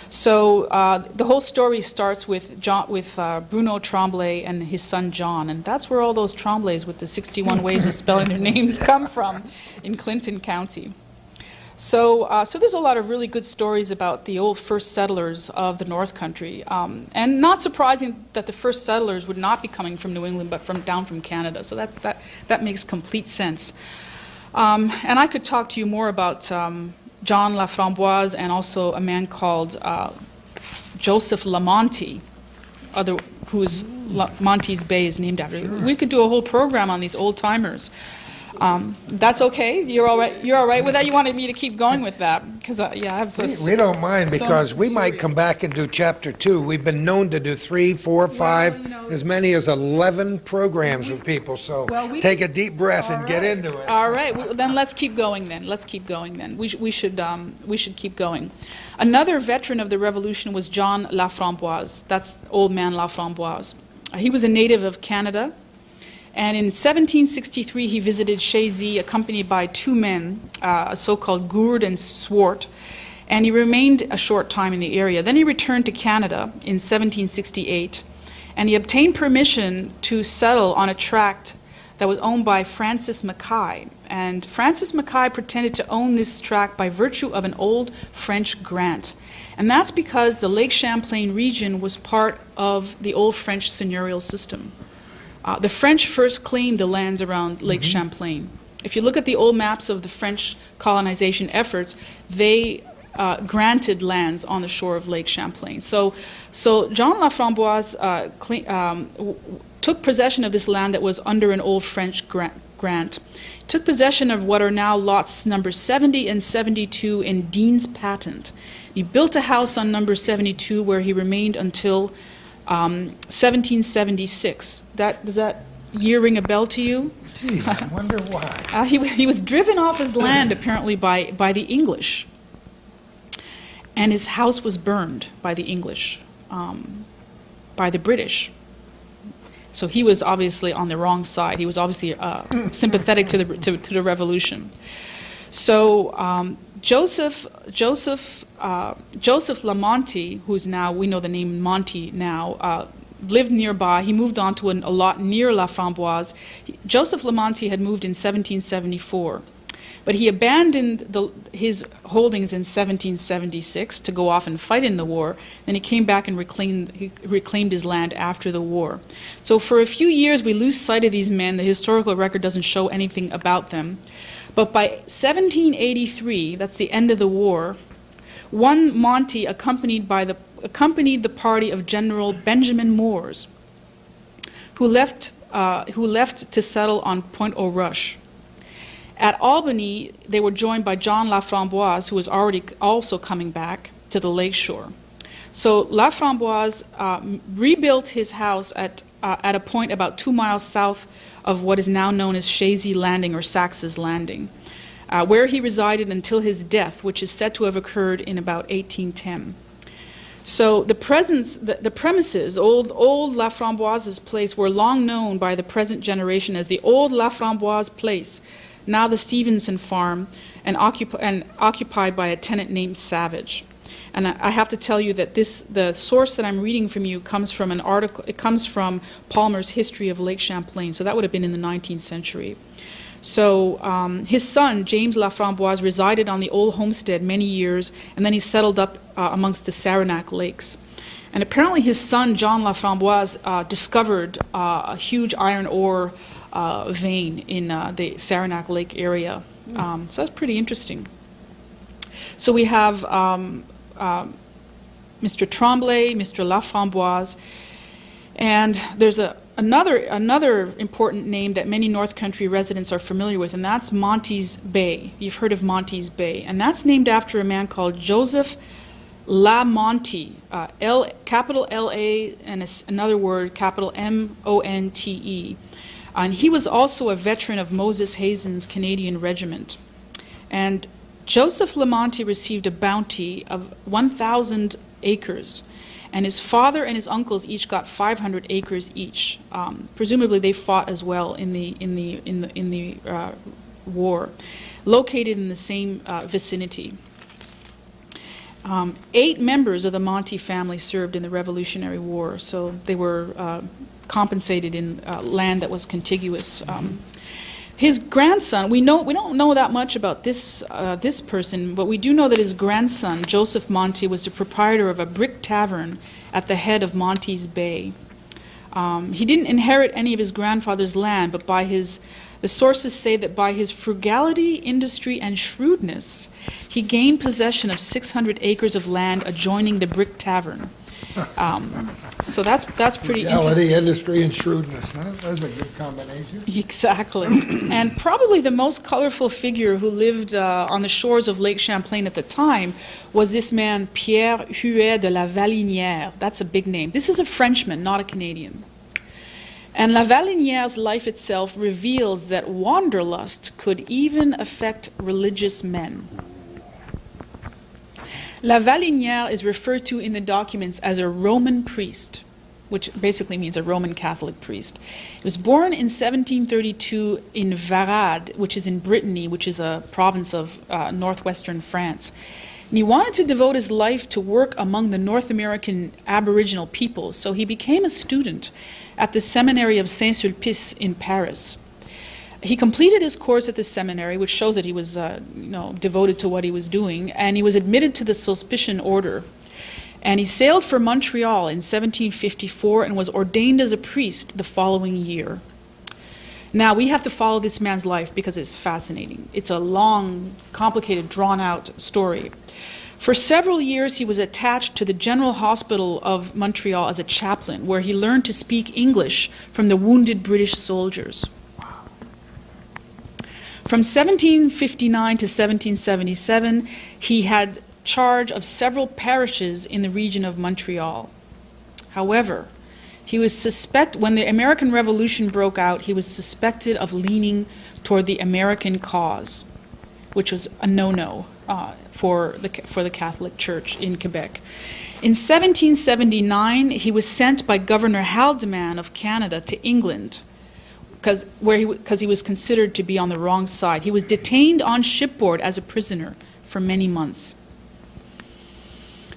So the whole story starts with Bruno Tremblay and his son John, and that's where all those Tremblays with the 61 ways of spelling their names come from in Clinton County. So there's a lot of really good stories about the old first settlers of the North Country, and not surprising that the first settlers would not be coming from New England, but down from Canada. So that makes complete sense. And I could talk to you more about John Laframboise and also a man called Joseph Lamonti, whose Monty's Bay is named after. Sure. We could do a whole program on these old timers. That's okay. You're all right. You're all right with that. You wanted me to keep going with that because I have we don't mind because we might come back and do chapter 2. We've been known to do 3, 4, 5, as many as 11 programs with people. So take a deep breath and get into it. All right. Then let's keep going. We should keep going. Another veteran of the Revolution was John Laframboise. That's old man Laframboise. He was a native of Canada. And in 1763, he visited Chazy accompanied by 2 men, a so-called Gourde and Swart, and he remained a short time in the area. Then he returned to Canada in 1768, and he obtained permission to settle on a tract that was owned by Francis Mackay. And Francis Mackay pretended to own this tract by virtue of an old French grant. And that's because the Lake Champlain region was part of the old French seigneurial system. The French first claimed the lands around Lake Champlain. If you look at the old maps of the French colonization efforts, they granted lands on the shore of Lake Champlain. So John Laframboise took possession of this land that was under an old French grant. Took possession of what are now lots number 70 and 72 in Dean's Patent. He built a house on number 72 where he remained until 1776. Does that year ring a bell to you? Gee, I wonder why. He was driven off his land apparently by the English, and his house was burned by the English, by the British. So he was obviously on the wrong side. He was obviously sympathetic to the revolution. So Joseph Lamonti, who's now, we know the name Monty now, lived nearby. He moved on to a lot near Laframboise. Joseph Lamonti had moved in 1774, but he abandoned his holdings in 1776 to go off and fight in the war. Then he came back and reclaimed his land after the war. So for a few years we lose sight of these men. The historical record doesn't show anything about them. But by 1783, that's the end of the war, one Monty accompanied the party of General Benjamin Moores, who left to settle on Point aux Roches. At Albany, they were joined by John Laframboise, who was also coming back to the lakeshore. So Laframboise rebuilt his house at a point about 2 miles south of what is now known as Chazy Landing or Saxe's Landing, where he resided until his death, which is said to have occurred in about 1810. So the premises, old Laframboise's place, were long known by the present generation as the old Laframboise place, now the Stevenson farm, and occupied by a tenant named Savage. And I have to tell you that the source that I'm reading from you comes from an article. It comes from Palmer's History of Lake Champlain, so that would have been in the 19th century. So his son, James Laframboise, resided on the old homestead many years, and then he settled up amongst the Saranac Lakes. And apparently his son, John Laframboise, discovered a huge iron ore vein in the Saranac Lake area. So that's pretty interesting. So we have Mr. Tremblay, Mr. Laframboise, and there's another important name that many North Country residents are familiar with, and that's Monty's Bay. You've heard of Monty's Bay, and that's named after a man called Joseph Lamonte, capital L-A and another word, capital M-O-N-T-E. And he was also a veteran of Moses Hazen's Canadian Regiment. And Joseph Lamonte received a bounty of 1,000 acres, and his father and his uncles each got 500 acres each. Presumably, they fought as well in the war, located in the same vicinity. 8 members of the Monty family served in the Revolutionary War, so they were compensated in land that was contiguous. His grandson, we don't know that much about this person, but we do know that his grandson, Joseph Monty, was the proprietor of a brick tavern at the head of Monty's Bay. He didn't inherit any of his grandfather's land, but the sources say that by his frugality, industry, and shrewdness, he gained possession of 600 acres of land adjoining the brick tavern. So that's pretty interesting. Frugality, industry, and shrewdness. Huh? That's a good combination. Exactly. And probably the most colorful figure who lived on the shores of Lake Champlain at the time was this man, Pierre Huet de la Valinière. That's a big name. This is a Frenchman, not a Canadian. And La Valinière's life itself reveals that wanderlust could even affect religious men. La Valinière is referred to in the documents as a Roman priest, which basically means a Roman Catholic priest. He was born in 1732 in Varades, which is in Brittany, which is a province of northwestern France. And he wanted to devote his life to work among the North American Aboriginal peoples, so he became a student at the seminary of Saint-Sulpice in Paris. He completed his course at the seminary, which shows that he was devoted to what he was doing, and he was admitted to the Sulpician order. And he sailed for Montreal in 1754 and was ordained as a priest the following year. Now, we have to follow this man's life because it's fascinating. It's a long, complicated, drawn-out story. For several years, he was attached to the General Hospital of Montreal as a chaplain, where he learned to speak English from the wounded British soldiers. From 1759 to 1777, he had charge of several parishes in the region of Montreal. However, he was when the American Revolution broke out, he was suspected of leaning toward the American cause, which was a no-no for the Catholic Church in Quebec. In 1779, he was sent by Governor Haldimand of Canada to England, because he was considered to be on the wrong side. He was detained on shipboard as a prisoner for many months.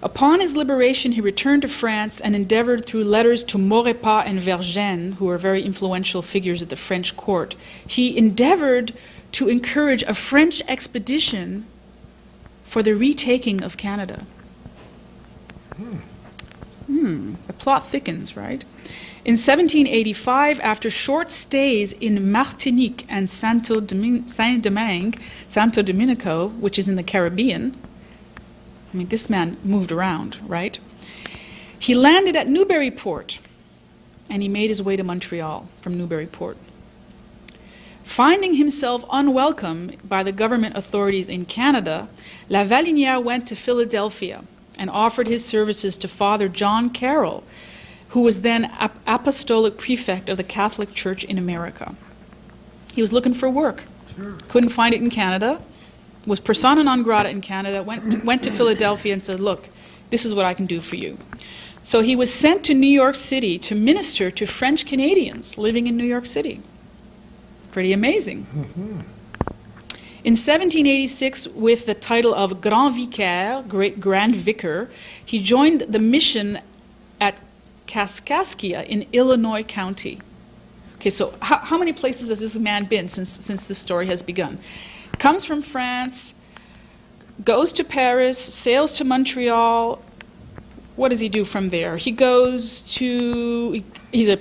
Upon his liberation, he returned to France and endeavored through letters to Maurepas and Vergennes, who were very influential figures at the French court, he endeavored to encourage a French expedition for the retaking of Canada. The plot thickens, right? In 1785, after short stays in Martinique and Santo Dominico, which is in the Caribbean, I mean, this man moved around, right? He landed at Newburyport, and he made his way to Montreal from Newburyport. Finding himself unwelcome by the government authorities in Canada, La Valinière went to Philadelphia and offered his services to Father John Carroll, who was then apostolic prefect of the Catholic Church in America. He was looking for work. Sure. Couldn't find it in Canada, was persona non grata in Canada, went to Philadelphia and said, look, this is what I can do for you. So he was sent to New York City to minister to French Canadians living in New York City. Pretty amazing. Mm-hmm. In 1786, with the title of Grand Vicaire, Great Grand Vicar, he joined the mission at Kaskaskia in Illinois County. Okay, so how many places has this man been since this story has begun? Comes from France, goes to Paris, sails to Montreal. What does he do from there? He's a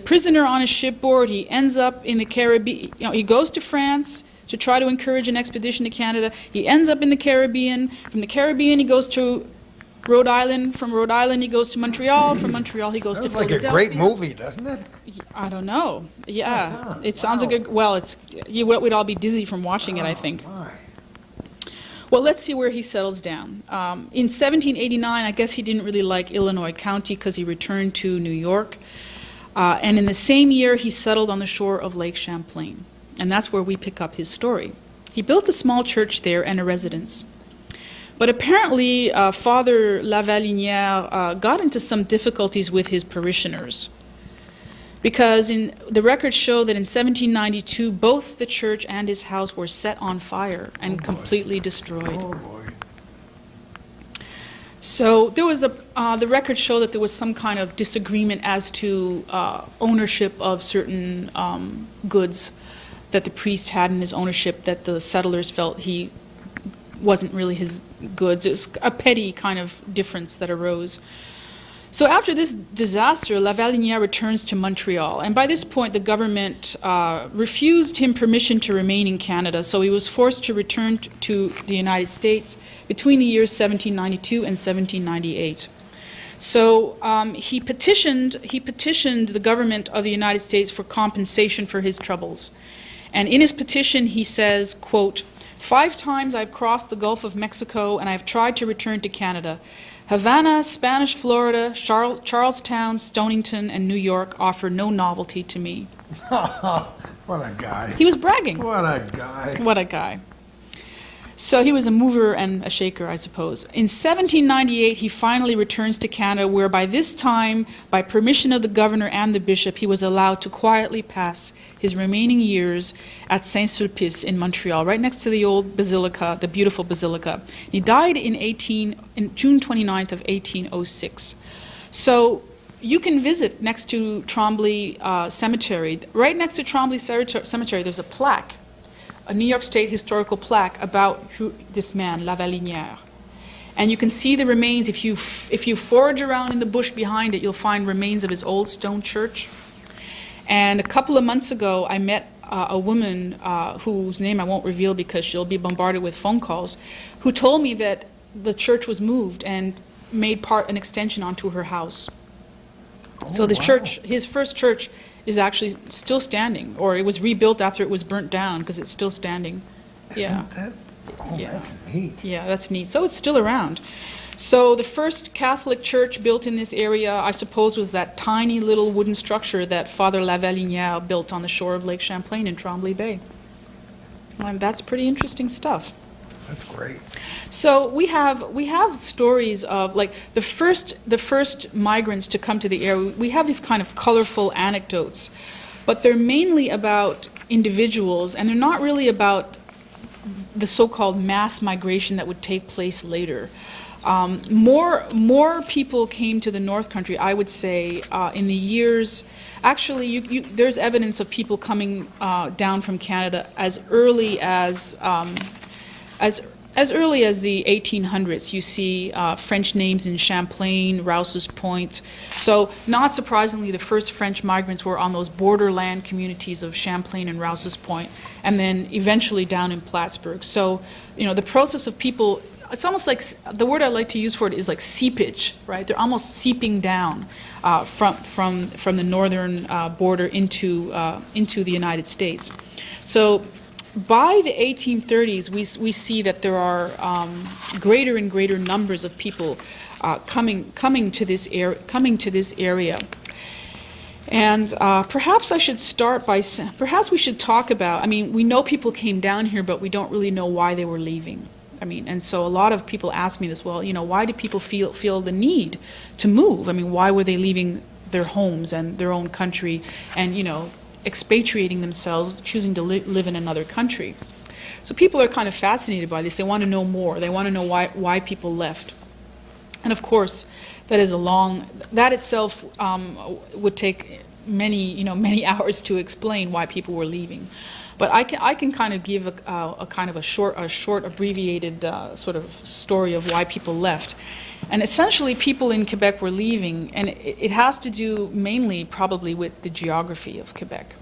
prisoner on a shipboard. He ends up in the Caribbean. He goes to France to try to encourage an expedition to Canada. He ends up in the Caribbean. From the Caribbean, he goes to Rhode Island. From Rhode Island, he goes to Montreal. From Montreal, he goes to Sounds like a Philadelphia. great movie, doesn't it? I don't know. Yeah, Uh-huh. it sounds Wow. like a, well, we'd all be dizzy from watching it, I think. Oh, my. Well, let's see where he settles down. In 1789, I guess he didn't really like Illinois County because he returned to New York. And in the same year, he settled on the shore of Lake Champlain. And that's where we pick up his story. He built a small church there and a residence. But apparently, Father Lavalinière got into some difficulties with his parishioners. Because the records show that in 1792, both the church and his house were set on fire and completely destroyed. Oh, boy. So there was the records show that there was some kind of disagreement as to ownership of certain goods that the priest had in his ownership that the settlers felt he wasn't really his goods. It was a petty kind of difference that arose. So after this disaster, Lavalinière returns to Montreal, and by this point the government refused him permission to remain in Canada, so he was forced to return to the United States between the years 1792 and 1798. So he petitioned the government of the United States for compensation for his troubles. And in his petition he says, quote, "5 times I've crossed the Gulf of Mexico and I've tried to return to Canada. Havana, Spanish Florida, Charlestown, Stonington, and New York offer no novelty to me." What a guy. He was bragging. What a guy. What a guy. So he was a mover and a shaker, I suppose. In 1798, he finally returns to Canada, where by this time, by permission of the governor and the bishop, he was allowed to quietly pass his remaining years at Saint-Sulpice in Montreal, right next to the old basilica, the beautiful basilica. He died in June 29th of 1806. So you can visit next to Tremblay Cemetery. Right next to Tremblay Cemetery, there's a plaque, a New York State historical plaque about this man, Lavalinière. And you can see the remains. If you forage around in the bush behind it, you'll find remains of his old stone church. And a couple of months ago, I met a woman whose name I won't reveal because she'll be bombarded with phone calls, who told me that the church was moved and made an extension onto her house. So the church, his first church, is actually still standing, or it was rebuilt after it was burnt down because it's still standing. Isn't that? Oh, Yeah. that's neat. Yeah, that's neat. So it's still around. So the first Catholic church built in this area, I suppose, was that tiny little wooden structure that Father Lavalinière built on the shore of Lake Champlain in Tremblay Bay. And that's pretty interesting stuff. That's great. So we have stories of, like, the first migrants to come to the area. We have these kind of colorful anecdotes, but they're mainly about individuals, and they're not really about the so-called mass migration that would take place later. More people came to the North Country, I would say, in the years. Actually, there's evidence of people coming down from Canada as early as early as the 1800s. You see French names in Champlain, Rouse's Point. So, not surprisingly, the first French migrants were on those borderland communities of Champlain and Rouse's Point, and then eventually down in Plattsburgh. So, the process of people, it's almost like, the word I like to use for it is like seepage, right? They're almost seeping down from the northern border into the United States. So by the 1830s, we see that there are greater and greater numbers of people coming to this area. And perhaps I should start by perhaps we should talk about. We know people came down here, but we don't really know why they were leaving. And so a lot of people ask me this. Well, why did people feel the need to move? Why were they leaving their homes and their own country, and expatriating themselves, choosing to live in another country? So people are kind of fascinated by this. They want to know more. They want to know why people left. And of course, that itself would take many hours to explain why people were leaving. But I can kind of give a kind of a short abbreviated sort of story of why people left. And essentially, people in Quebec were leaving, and it has to do mainly probably with the geography of Quebec.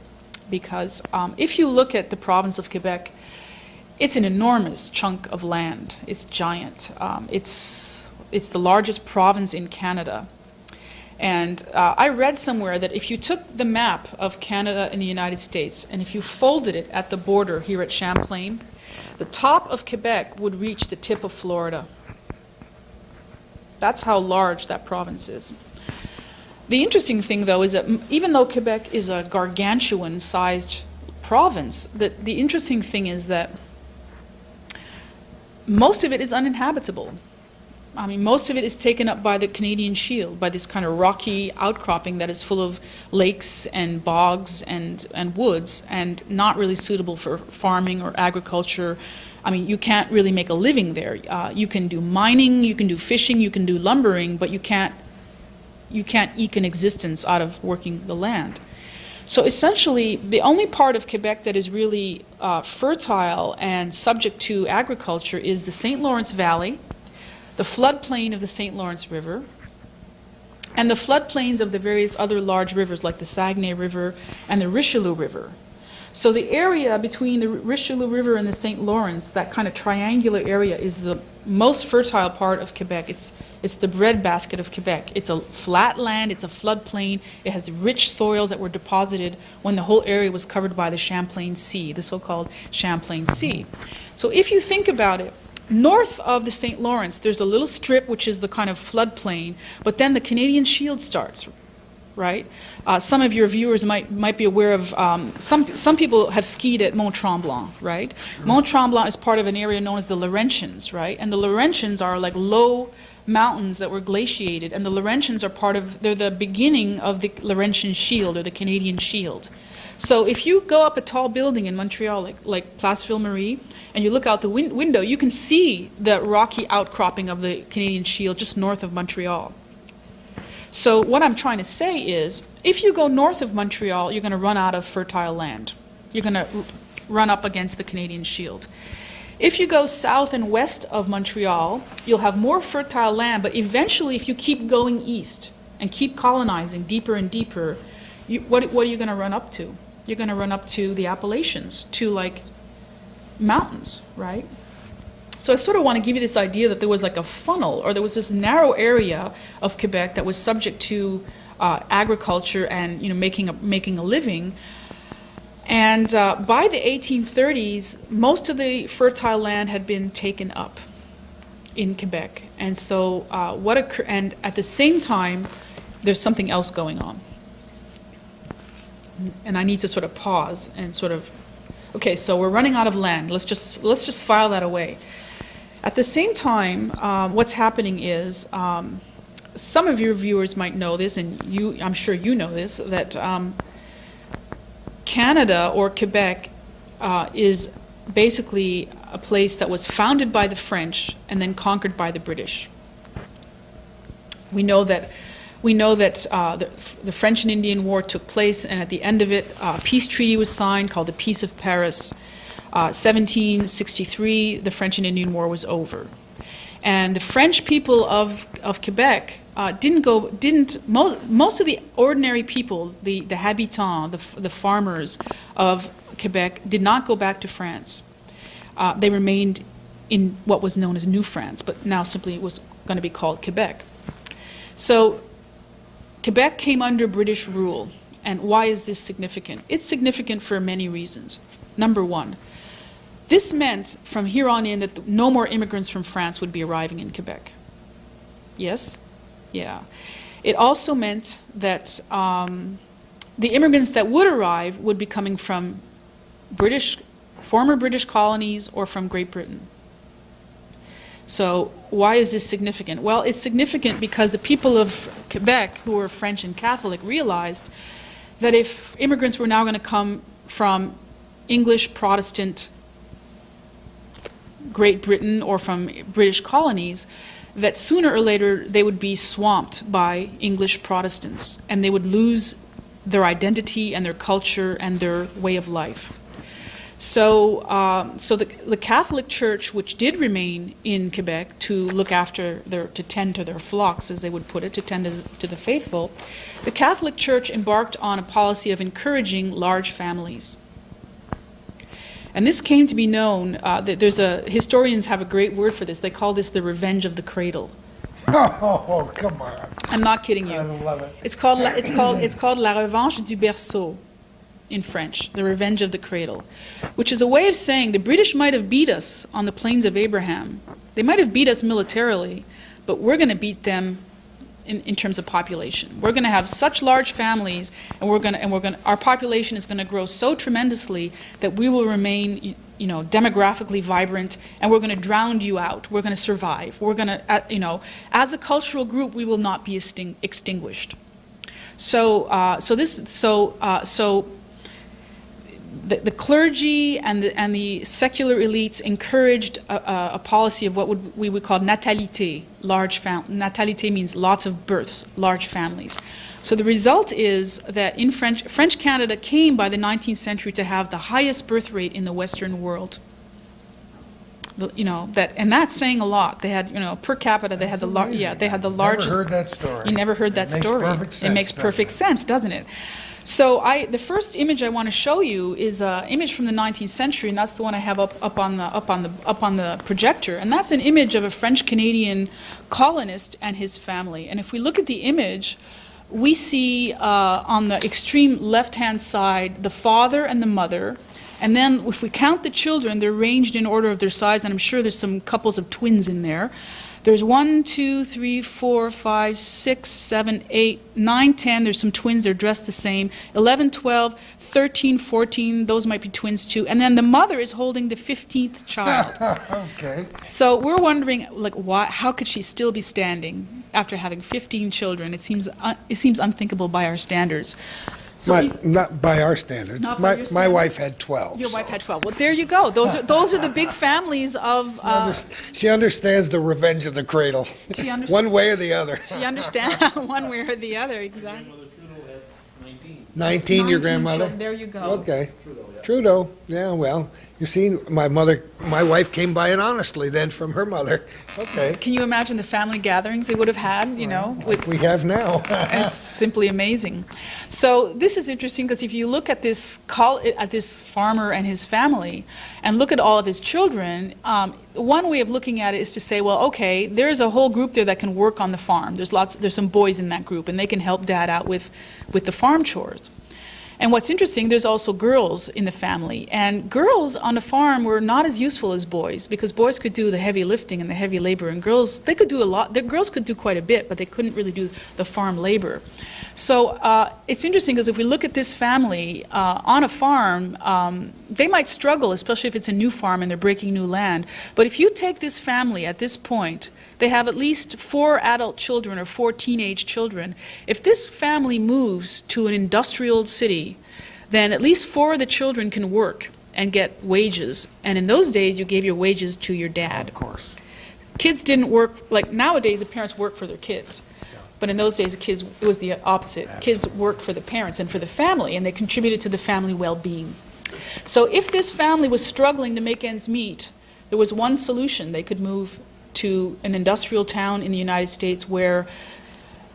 Because if you look at the province of Quebec, it's an enormous chunk of land. It's giant. It's it's the largest province in Canada. And I read somewhere that if you took the map of Canada and the United States, and if you folded it at the border here at Champlain, the top of Quebec would reach the tip of Florida. That's how large that province is. The interesting thing, though, is that even though Quebec is a gargantuan-sized province, the interesting thing is that most of it is uninhabitable. I mean, most of it is taken up by the Canadian Shield, by this kind of rocky outcropping that is full of lakes and bogs and woods, and not really suitable for farming or agriculture. I mean, you can't really make a living there. You can do mining, you can do fishing, you can do lumbering, but you can't eke an existence out of working the land. So essentially, the only part of Quebec that is really fertile and subject to agriculture is the St. Lawrence Valley, the floodplain of the St. Lawrence River, and the floodplains of the various other large rivers like the Saguenay River and the Richelieu River. So the area between the Richelieu River and the St. Lawrence, that kind of triangular area, is the most fertile part of Quebec. It's the breadbasket of Quebec. It's a flat land, it's a floodplain, it has rich soils that were deposited when the whole area was covered by the Champlain Sea, the so-called Champlain Sea. So if you think about it, north of the St. Lawrence, there's a little strip which is the kind of floodplain, but then the Canadian Shield starts, right? Some of your viewers might be aware of, some people have skied at Mont Tremblant, right? Mont Tremblant is part of an area known as the Laurentians, right? And the Laurentians are like low mountains that were glaciated, and the Laurentians are they're the beginning of the Laurentian Shield, or the Canadian Shield. So if you go up a tall building in Montreal, like Place Ville-Marie, and you look out the window, you can see the rocky outcropping of the Canadian Shield just north of Montreal. So what I'm trying to say is, if you go north of Montreal, you're going to run out of fertile land. You're going to run up against the Canadian Shield. If you go south and west of Montreal, you'll have more fertile land, but eventually if you keep going east and keep colonizing deeper and deeper, what are you going to run up to? You're going to run up to the Appalachians, to like mountains, right? So I sort of want to give you this idea that there was like a funnel, or there was this narrow area of Quebec that was subject to agriculture and making a living. And by the 1830s, most of the fertile land had been taken up in Quebec. And so and at the same time, there's something else going on. And I need to sort of pause and okay, so we're running out of land. Let's just file that away. At the same time, what's happening is, some of your viewers might know this, and I'm sure you know this, that Canada, or Quebec, is basically a place that was founded by the French and then conquered by the British. We know that the French and Indian War took place, and at the end of it, a peace treaty was signed called the Peace of Paris. 1763, the French and Indian War was over. And the French people of Quebec most of the ordinary people, the habitants, the farmers of Quebec, did not go back to France. They remained in what was known as New France, but now simply it was going to be called Quebec. So Quebec came under British rule. And why is this significant? It's significant for many reasons. Number one, this meant from here on in that no more immigrants from France would be arriving in Quebec. Yes? Yeah. It also meant that the immigrants that would arrive would be coming from former British colonies or from Great Britain. So why is this significant? Well, it's significant because the people of Quebec, who were French and Catholic, realized that if immigrants were now going to come from English Protestant Great Britain or from British colonies, that sooner or later they would be swamped by English Protestants, and they would lose their identity and their culture and their way of life. So the Catholic Church, which did remain in Quebec to look after to tend to their flocks, as they would put it, to tend to the faithful, the Catholic Church embarked on a policy of encouraging large families. And this came to be known, historians have a great word for this. They call this the revenge of the cradle. Oh, come on. I'm not kidding you. I love it. It's called La Revanche du Berceau in French, the Revenge of the Cradle, which is a way of saying the British might have beat us on the Plains of Abraham. They might have beat us militarily, but we're going to beat them in terms of population. We're going to have such large families, and our population is going to grow so tremendously that we will remain, demographically vibrant, and we're going to drown you out. We're going to survive. We're going to, as a cultural group, we will not be extinguished. So the clergy and the secular elites encouraged a policy of what we would call natalité, natalité means lots of births, large families. So the result is that in French Canada came by the 19th century to have the highest birth rate in the Western world. And that's saying a lot. They had, per capita, they had the largest. Never heard that story. You never heard that story. It makes perfect sense, doesn't it? So the first image I want to show you is an image from the 19th century, and that's the one I have up on the projector. And that's an image of a French-Canadian colonist and his family. And if we look at the image, we see on the extreme left-hand side the father and the mother. And then if we count the children, they're ranged in order of their size, and I'm sure there's some couples of twins in there. There's 1, 2, 3, 4, 5, 6, 7, 8, 9, 10. There's some twins, they're dressed the same. 11, 12, 13, 14, those might be twins too. And then the mother is holding the 15th child. Okay. So we're wondering, how could she still be standing after having 15 children? It seems unthinkable by our standards. So Not by our standards. Not by your My standards? wife had 12. Your wife had 12. Well, there you go. Those are the big families of... She understands the revenge of the cradle. She understands. One way or the other. She understands one way or the other, exactly. Grandmother Trudeau had 19. 19, your 19 grandmother? children, there you go. Okay. Trudeau, yeah. Trudeau. Yeah, well, you see, my wife came by it honestly then from her mother. Okay. Can you imagine the family gatherings they would have had, Like we have now. It's simply amazing. So this is interesting because if you look at this farmer and his family and look at all of his children, one way of looking at it is to say, well, okay, there's a whole group there that can work on the farm. There's some boys in that group, and they can help dad out with the farm chores. And what's interesting, there's also girls in the family. And girls on the farm were not as useful as boys because boys could do the heavy lifting and the heavy labor, and girls, they could do a lot. The girls could do quite a bit, but they couldn't really do the farm labor. So it's interesting because if we look at this family on a farm, they might struggle, especially if it's a new farm and they're breaking new land. But if you take this family at this point, they have at least 4 adult children or 4 teenage children. If this family moves to an industrial city, then at least 4 of the children can work and get wages. And in those days, you gave your wages to your dad. Of course. Kids didn't work, like nowadays the parents work for their kids. But in those days, it was the opposite. Kids worked for the parents and for the family, and they contributed to the family well-being. So if this family was struggling to make ends meet, there was one solution. They could move to an industrial town in the United States where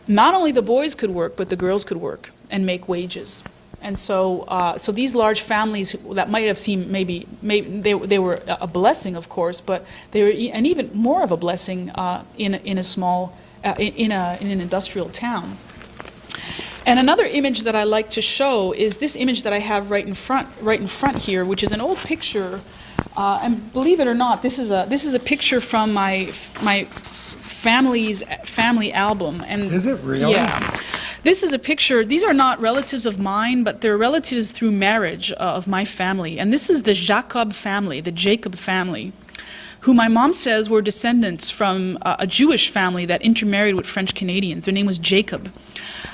not only the boys could work, but the girls could work and make wages. And so these large families that might have seemed maybe they were a blessing, of course, but they were and even more of a blessing in an industrial town. And another image that I like to show is this image that I have right in front here, which is an old picture. And believe it or not, this is a picture from my family's family album. And is it really? Yeah. This is a picture. These are not relatives of mine, but they're relatives through marriage of my family. And this is the Jacob family, the Jacob family, who my mom says were descendants from a Jewish family that intermarried with French Canadians. Their name was Jacob.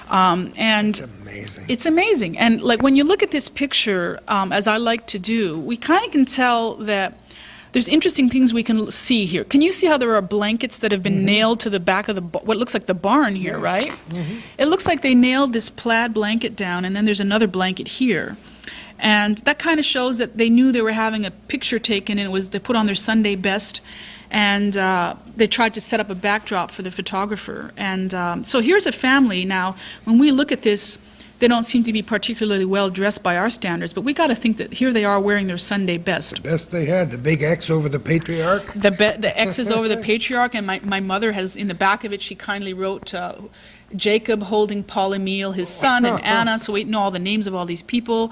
And It's amazing. It's amazing. And like when you look at this picture, as I like to do, we kind of can tell that there's interesting things we can see here. Can you see how there are blankets that have been nailed to the back of what looks like the barn here, right? Mm-hmm. It looks like they nailed this plaid blanket down, and then there's another blanket here. And that kind of shows that they knew they were having a picture taken, and they put on their Sunday best, and they tried to set up a backdrop for the photographer. And so here's a family. Now, when we look at this, They don't seem to be particularly well dressed by our standards, but we got to think that here they are wearing their Sunday best. The best they had, the big X over the patriarch. The X is over the patriarch, and my mother has, in the back of it, she kindly wrote Jacob holding Polymele, his son, and Anna, so we know all the names of all these people.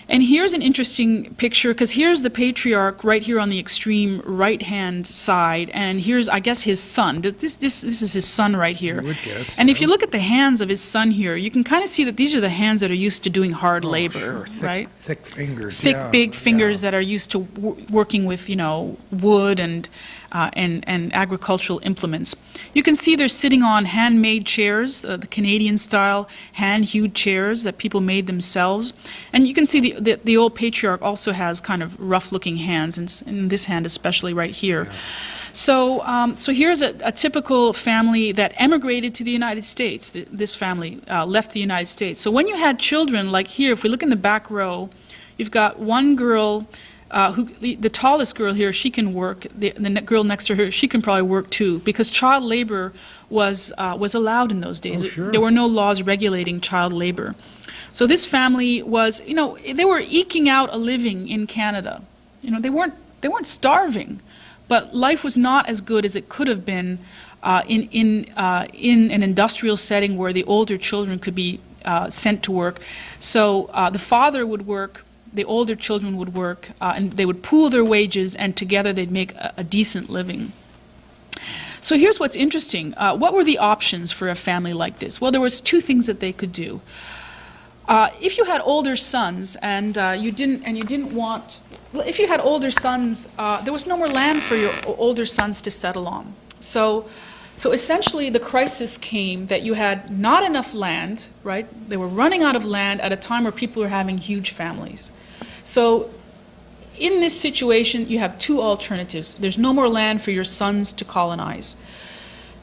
And here's an interesting picture, because here's the patriarch right here on the extreme right-hand side, and here's, I guess, his son. This is his son right here. You would guess, and if you look at the hands of his son here, you can kind of see that these are the hands that are used to doing hard labor, sure. right? Thick fingers. Thick, yeah, big fingers yeah. that are used to working with, wood and agricultural implements. You can see they're sitting on handmade chairs, the Canadian style hand-hewed chairs that people made themselves. And you can see the old patriarch also has kind of rough-looking hands, and in this hand especially right here. Yeah. So here's a typical family that emigrated to the United States. This family left the United States. So when you had children, like here, if we look in the back row, you've got one girl, the tallest girl here, she can work. The girl next to her, she can probably work too, because child labor was allowed in those days. Oh, sure. There were no laws regulating child labor. So this family was, they were eking out a living in Canada. They weren't starving, but life was not as good as it could have been in an industrial setting where the older children could be sent to work. So the father would work. The older children would work, and they would pool their wages, and together they'd make a decent living. So here's what's interesting. What were the options for a family like this? Well, there was two things that they could do. If you had older sons, and you didn't want, if you had older sons, there was no more land for your older sons to settle on. So essentially, the crisis came that you had not enough land, right? They were running out of land at a time where people were having huge families. So in this situation, you have two alternatives. There's no more land for your sons to colonize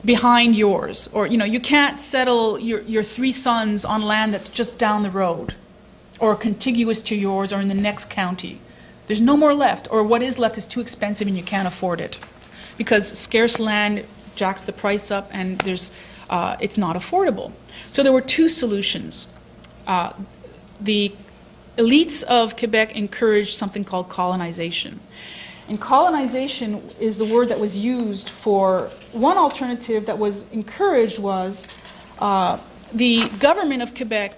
behind yours. Or, you can't settle your three sons on land that's just down the road or contiguous to yours or in the next county. There's no more left, or what is left is too expensive and you can't afford it, because scarce land jacks the price up, and it's not affordable. So there were two solutions. The elites of Quebec encouraged something called colonization. And colonization is the word that was used for one alternative that was encouraged was the government of Quebec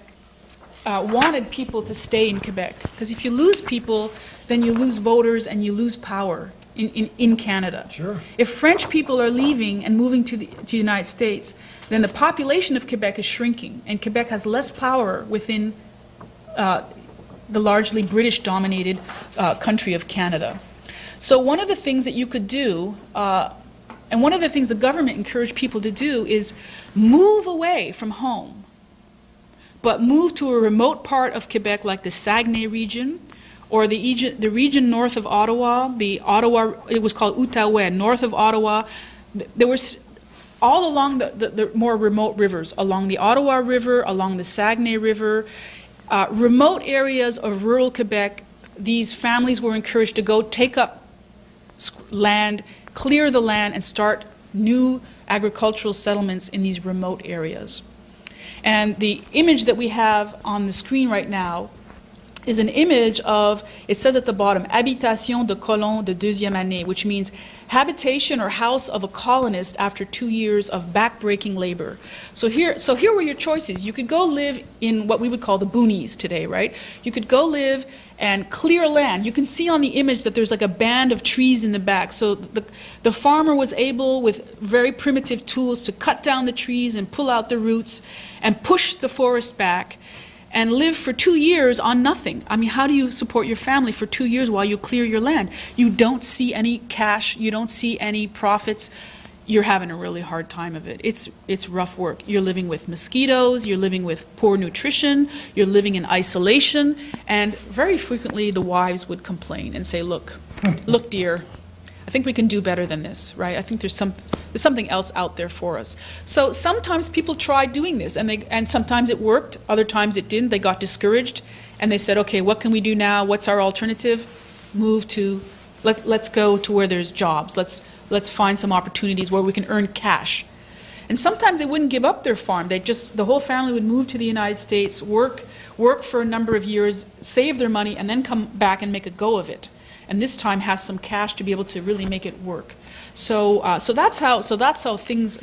wanted people to stay in Quebec, because if you lose people, then you lose voters and you lose power in Canada. Sure. If French people are leaving and moving to the United States, then the population of Quebec is shrinking, and Quebec has less power within the largely British-dominated country of Canada. So one of the things that you could do, and one of the things the government encouraged people to do, is move away from home, but move to a remote part of Quebec like the Saguenay region, or the region north of Ottawa, it was called Outaouais, north of Ottawa. There was all along the more remote rivers, along the Ottawa River, along the Saguenay River, remote areas of rural Quebec. These families were encouraged to go take up land, clear the land, and start new agricultural settlements in these remote areas. And the image that we have on the screen right now is an image of, it says at the bottom, habitation de colon de deuxième année, which means habitation or house of a colonist after 2 years of backbreaking labor. So here were your choices. You could go live in what we would call the boonies today, right? You could go live and clear land. You can see on the image that there's like a band of trees in the back. So the farmer was able, with very primitive tools, to cut down the trees and pull out the roots and push the forest back, and live for 2 years on nothing. I mean, how do you support your family for 2 years while you clear your land? You don't see any cash, you don't see any profits. You're having a really hard time of it. It's rough work. You're living with mosquitoes, you're living with poor nutrition, you're living in isolation, and very frequently the wives would complain and say, look dear, I think we can do better than this, right? I think there's something else out there for us. So sometimes people tried doing this, and sometimes it worked, other times it didn't. They got discouraged, and they said, okay, what can we do now? What's our alternative? Let's go to where there's jobs. Let's find some opportunities where we can earn cash. And sometimes they wouldn't give up their farm. The whole family would move to the United States, work for a number of years, save their money, and then come back and make a go of it. And this time have some cash to be able to really make it work. So that's how things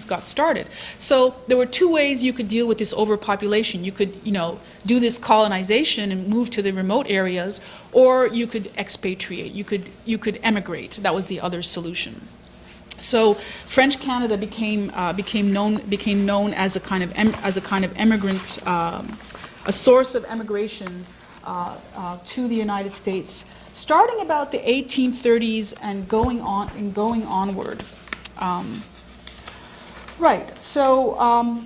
got started. So there were two ways you could deal with this overpopulation. You could, do this colonization and move to the remote areas, or you could expatriate. You could emigrate. That was the other solution. So French Canada became known as a kind of immigrant, a source of emigration to the United States, starting about the 1830s and going onward. Right. So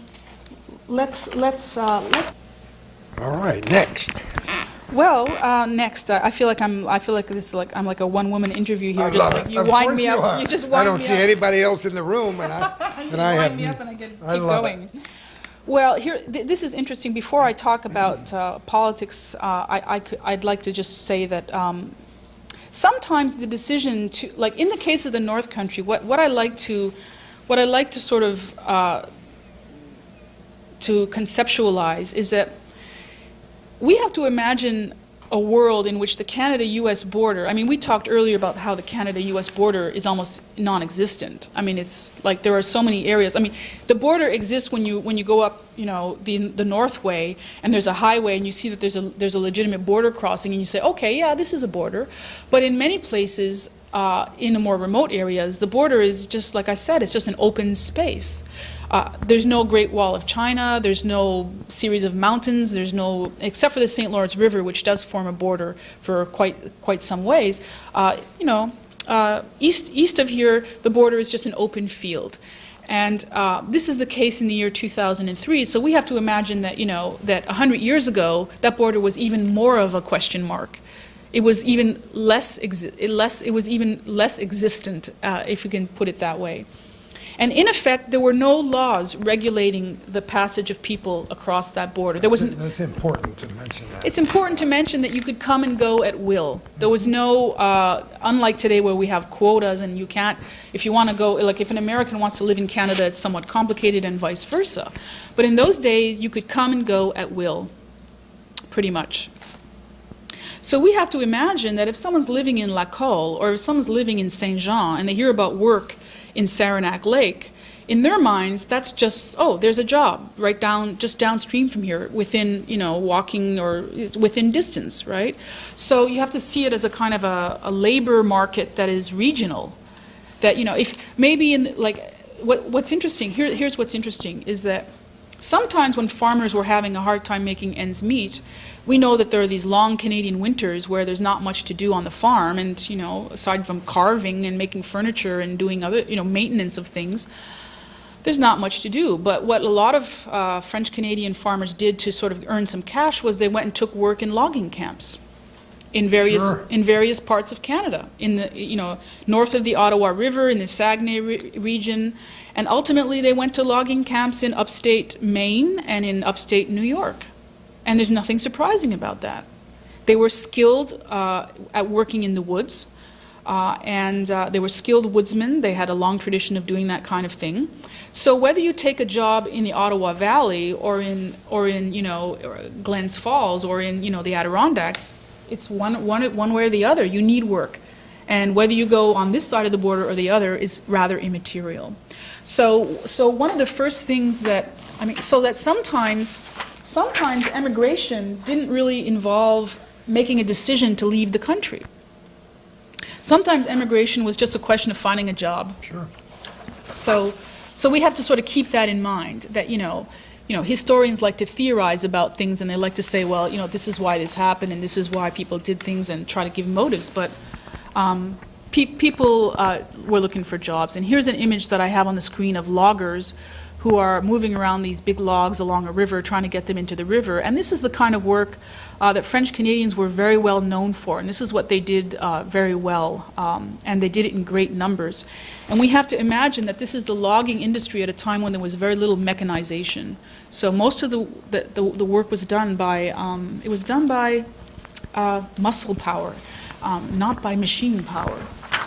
let's. All right. Next. Well, next, I feel like I'm like a one-woman interview here. Just like you wind me up. You just wind me up. I don't see anybody else in the room, and I have. Me up and I keep going. Well, here, this is interesting. Before I talk about politics, I'd like to just say that sometimes the decision to, like in the case of the North Country, what I like to sort of to conceptualize is that we have to imagine a world in which the Canada-U.S. border, I mean, we talked earlier about how the Canada-U.S. border is almost non-existent. I mean, it's like there are so many areas. I mean, the border exists when you go up, the North Way, and there's a highway, and you see that there's a legitimate border crossing, and you say, okay, yeah, this is a border. But in many places, in the more remote areas, the border is just, like I said, it's just an open space. There's no Great Wall of China, there's no series of mountains, there's no, except for the St. Lawrence River, which does form a border for quite some ways. East of here, the border is just an open field. And this is the case in the year 2003, so we have to imagine that, that 100 years ago, that border was even more of a question mark. It was even less existent, if you can put it that way. And in effect, there were no laws regulating the passage of people across that border. That's important to mention that. It's important to mention that you could come and go at will. There was no, unlike today where we have quotas and you can't, if you want to go, like if an American wants to live in Canada, it's somewhat complicated and vice versa. But in those days, you could come and go at will, pretty much. So we have to imagine that if someone's living in La Colle or if someone's living in Saint Jean and they hear about work in Saranac Lake, in their minds, that's just, oh, there's a job just downstream from here, within, walking or within distance, right? So you have to see it as a kind of a labor market that is regional. That, if maybe what's interesting, here's what's interesting, is that sometimes when farmers were having a hard time making ends meet, we know that there are these long Canadian winters where there's not much to do on the farm, and aside from carving and making furniture and doing other maintenance of things, there's not much to do. But what a lot of French Canadian farmers did to sort of earn some cash was they went and took work in logging camps in various parts of Canada, in the north of the Ottawa River, in the Saguenay region, and ultimately they went to logging camps in upstate Maine and in upstate New York. And there's nothing surprising about that. They were skilled at working in the woods, and they were skilled woodsmen. They had a long tradition of doing that kind of thing. So whether you take a job in the Ottawa Valley or in Glens Falls or in the Adirondacks, it's one way or the other. You need work, and whether you go on this side of the border or the other is rather immaterial. So one of the first things that sometimes emigration didn't really involve making a decision to leave the country. Sometimes emigration was just a question of finding a job. Sure. So we have to sort of keep that in mind, that historians like to theorize about things, and they like to say, well, this is why this happened and this is why people did things, and try to give motives, but people were looking for jobs. And here's an image that I have on the screen of loggers who are moving around these big logs along a river, trying to get them into the river. And this is the kind of work that French Canadians were very well known for. And this is what they did very well. And they did it in great numbers. And we have to imagine that this is the logging industry at a time when there was very little mechanization. So most of the work was done by, muscle power, not by machine power.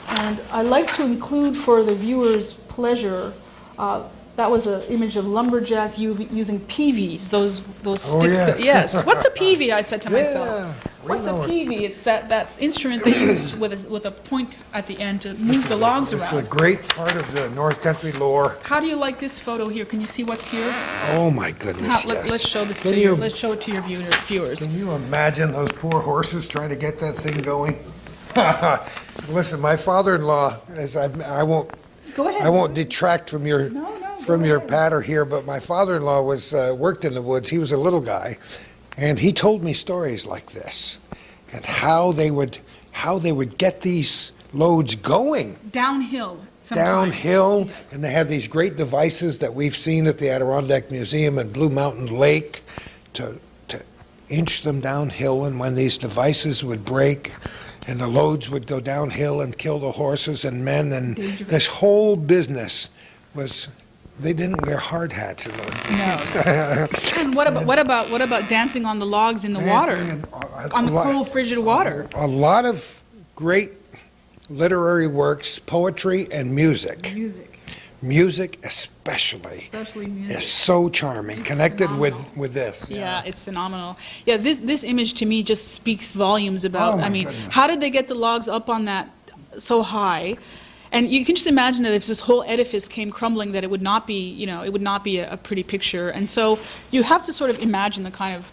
And I like to include, for the viewer's pleasure, That was an image of lumberjacks using peavies, those Oh, sticks. yes. Yes. What's a peavie? I said to Yeah, myself. we What's a know it. peavie? It's that instrument they use with a point at the end to move the logs This is a around. great part of the North Country lore. How do you like this photo here? Can you see what's here? Oh, my goodness, yes. Let's show this Can to you- Let's show it to your viewers. Can you imagine those poor horses trying to get that thing going? Listen, my father-in-law, I won't Go ahead. I won't detract from your No, from go your ahead. patter here, but my father-in-law was worked in the woods. He was a little guy, and he told me stories like this, and how they would get these loads going Downhill. sometimes. downhill, Yes. and they had these great devices that we've seen at the Adirondack Museum and Blue Mountain Lake to inch them downhill, and when these devices would break and the loads would go downhill and kill the horses and men, and Dangerous. this whole business was, they didn't wear hard hats in those days. No. And what about dancing on the logs in the water? On the cold, frigid water. A lot of great literary works, poetry and music. Music especially Music. is so charming, connected with this. Yeah, it's phenomenal. Yeah, this image to me just speaks volumes about, Oh, my I mean, goodness. how did they get the logs up on that so high? And you can just imagine that if this whole edifice came crumbling, that it would not be, it would not be a pretty picture. And so you have to sort of imagine the kind of,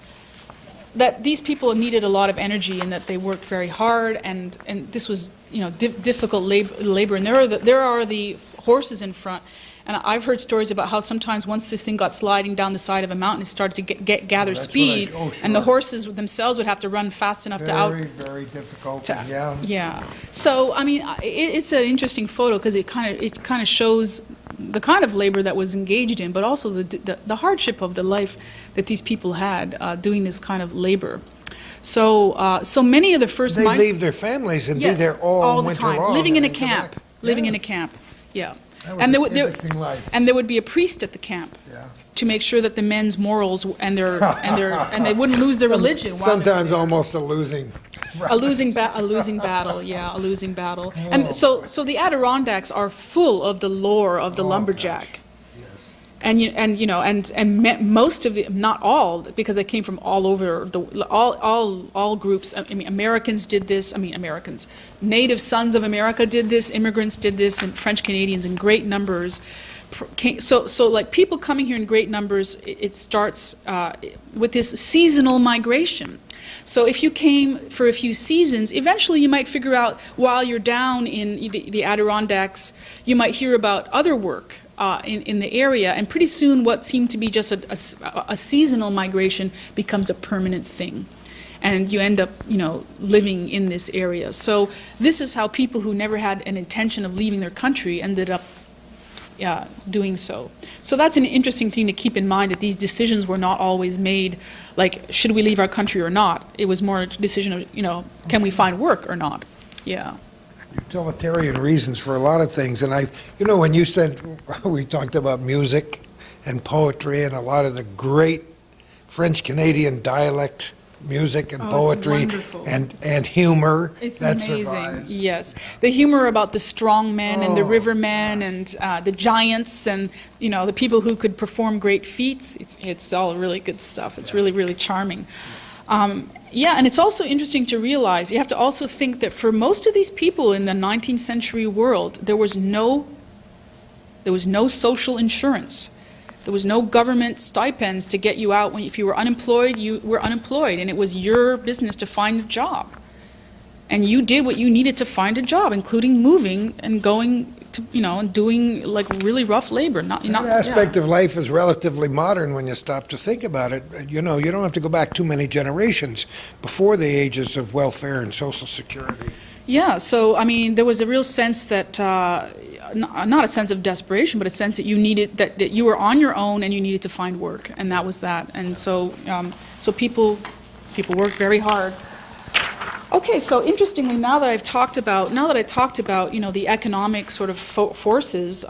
that these people needed a lot of energy and that they worked very hard, and this was, difficult labor. And there are the horses in front. And I've heard stories about how sometimes once this thing got sliding down the side of a mountain, it started to gather that's speed, what and the sure. horses themselves would have to run fast enough to out. Very difficult. to- Yeah. Yeah. So I mean, it's an interesting photo because it kind of shows the kind of labor that was engaged in, but also the hardship of the life that these people had doing this kind of labor. So so many of the first They leave their families and be Yes, there all the winter time, long. living in a and come camp, back. living Yeah. in a camp. Yeah. That was And an interesting life. and there would be a priest at the camp Yeah. to make sure that the men's morals and they wouldn't lose their religion. while they were Sometimes there. almost a losing. A losing battle, yeah, a losing battle. And so the Adirondacks are full of the lore of the Oh, lumberjack. Yes. Most of the, not all, because they came from all over all groups. I mean, Americans did this. I mean, Americans, native sons of America did this. Immigrants did this, and French Canadians in great numbers. So like people coming here in great numbers, it starts with this seasonal migration. So if you came for a few seasons, eventually you might figure out while you're down in the Adirondacks, you might hear about other work in the area, and pretty soon what seemed to be just a seasonal migration becomes a permanent thing. And you end up, living in this area. So this is how people who never had an intention of leaving their country ended up doing so. So that's an interesting thing to keep in mind, that these decisions were not always made like, should we leave our country or not? It was more a decision of, can we find work or not? Yeah. Utilitarian reasons for a lot of things. And when you said, we talked about music and poetry and a lot of the great French-Canadian dialect music and Oh, it's poetry wonderful. and humor It's that amazing. survives. Yes, the humor about the strong men and the Oh, river men and the giants and the people who could perform great feats. It's all really good stuff. It's really, really charming. And it's also interesting to realize, you have to also think that for most of these people in the 19th century world, there was no social insurance. There was no government stipends to get you out. If you were unemployed, you were unemployed, and it was your business to find a job. And you did what you needed to find a job, including moving and going to, and doing like really rough labor. That aspect of life is relatively modern when you stop to think about it. You don't have to go back too many generations before the ages of welfare and Social Security. Yeah, so I mean, there was a real sense that, not a sense of desperation, but a sense that you needed, that you were on your own and you needed to find work, and that was that. And so people worked very hard. Okay, so interestingly, now that I talked about, the economic sort of forces,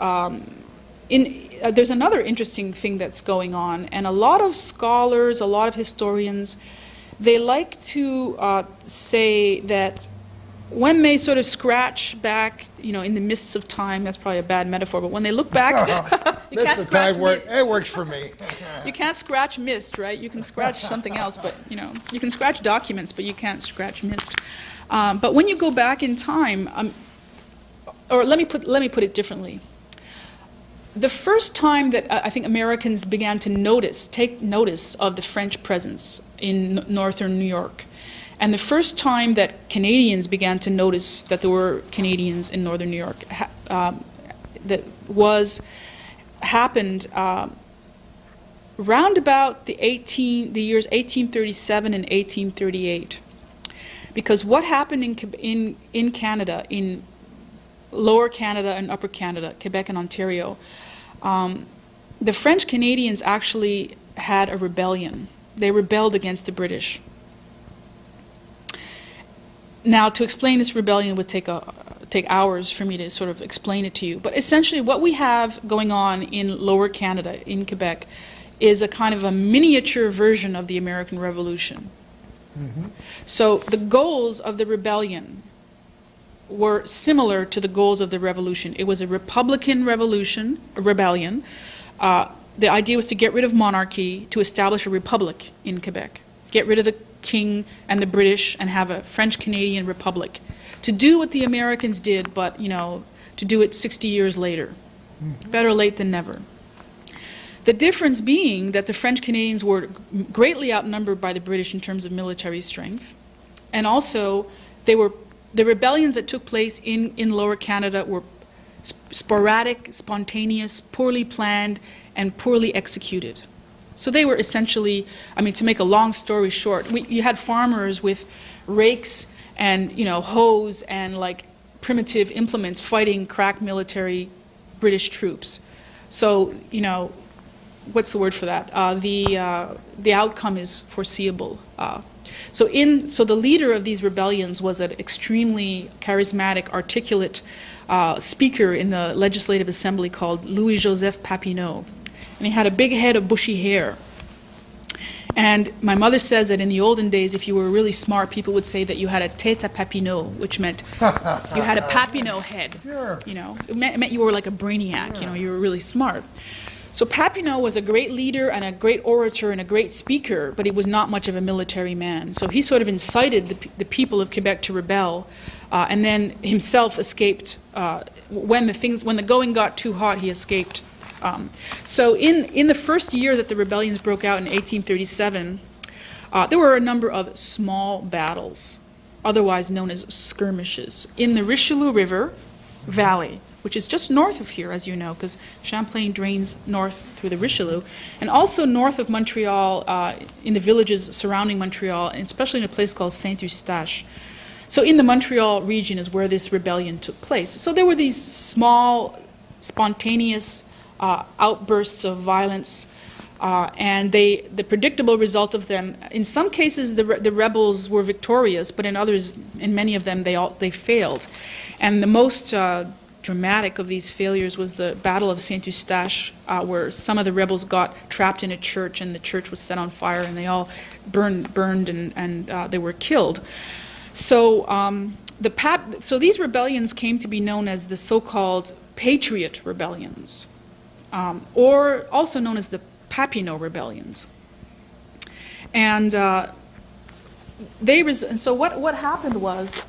there's another interesting thing that's going on, and a lot of scholars, a lot of historians, they like to say that when they sort of scratch back, in the mists of time, that's probably a bad metaphor, but when they look back, you This can't is the time scratch where mist. it works for me. You can't scratch mist, right? You can scratch something else, but, you can scratch documents, but you can't scratch mist. But when you go back in time, or let me put it differently. The first time that I think Americans began to take notice of the French presence in northern New York, and the first time that Canadians began to notice that there were Canadians in northern New York, happened round about the years 1837 and 1838, because what happened in Canada, in Lower Canada and Upper Canada, Quebec and Ontario, the French Canadians actually had a rebellion. They rebelled against the British. Now, to explain this rebellion would take hours for me to sort of explain it to you. But essentially what we have going on in Lower Canada, in Quebec, is a kind of a miniature version of the American Revolution. Mm-hmm. So the goals of the rebellion were similar to the goals of the revolution. It was a Republican rebellion. The idea was to get rid of monarchy, to establish a republic in Quebec, get rid of the king and the British, and have a French-Canadian republic. To do what the Americans did, but to do it 60 years later. Better late than never. The difference being that the French Canadians were greatly outnumbered by the British in terms of military strength, and also the rebellions that took place in Lower Canada were sporadic, spontaneous, poorly planned, and poorly executed. So they were essentially, to make a long story short, you had farmers with rakes and hoes and like primitive implements fighting crack military British troops. So what's the word for that? The outcome is foreseeable. So the leader of these rebellions was an extremely charismatic, articulate speaker in the Legislative Assembly called Louis-Joseph Papineau. And he had a big head of bushy hair. And my mother says that in the olden days, if you were really smart, people would say that you had a tête à Papineau, which meant you had a Papineau head. Sure. It meant you were like a brainiac, you were really smart. So Papineau was a great leader and a great orator and a great speaker, but he was not much of a military man. So he sort of incited the people of Quebec to rebel, and then himself escaped. When the going got too hot, he escaped. So in the first year that the rebellions broke out in 1837, there were a number of small battles, otherwise known as skirmishes, in the Richelieu River Valley, which is just north of here, as you know, because Champlain drains north through the Richelieu, and also north of Montreal, in the villages surrounding Montreal, and especially in a place called Saint-Eustache. So in the Montreal region is where this rebellion took place. So there were these small, spontaneous outbursts of violence, and the predictable result of them, in some cases the rebels were victorious, but in others, in many of them, they failed. And the most dramatic of these failures was the Battle of Saint-Eustache, where some of the rebels got trapped in a church and the church was set on fire and they all burned and they were killed. So so these rebellions came to be known as the so-called Patriot rebellions, or also known as the Papineau rebellions. And so what happened was,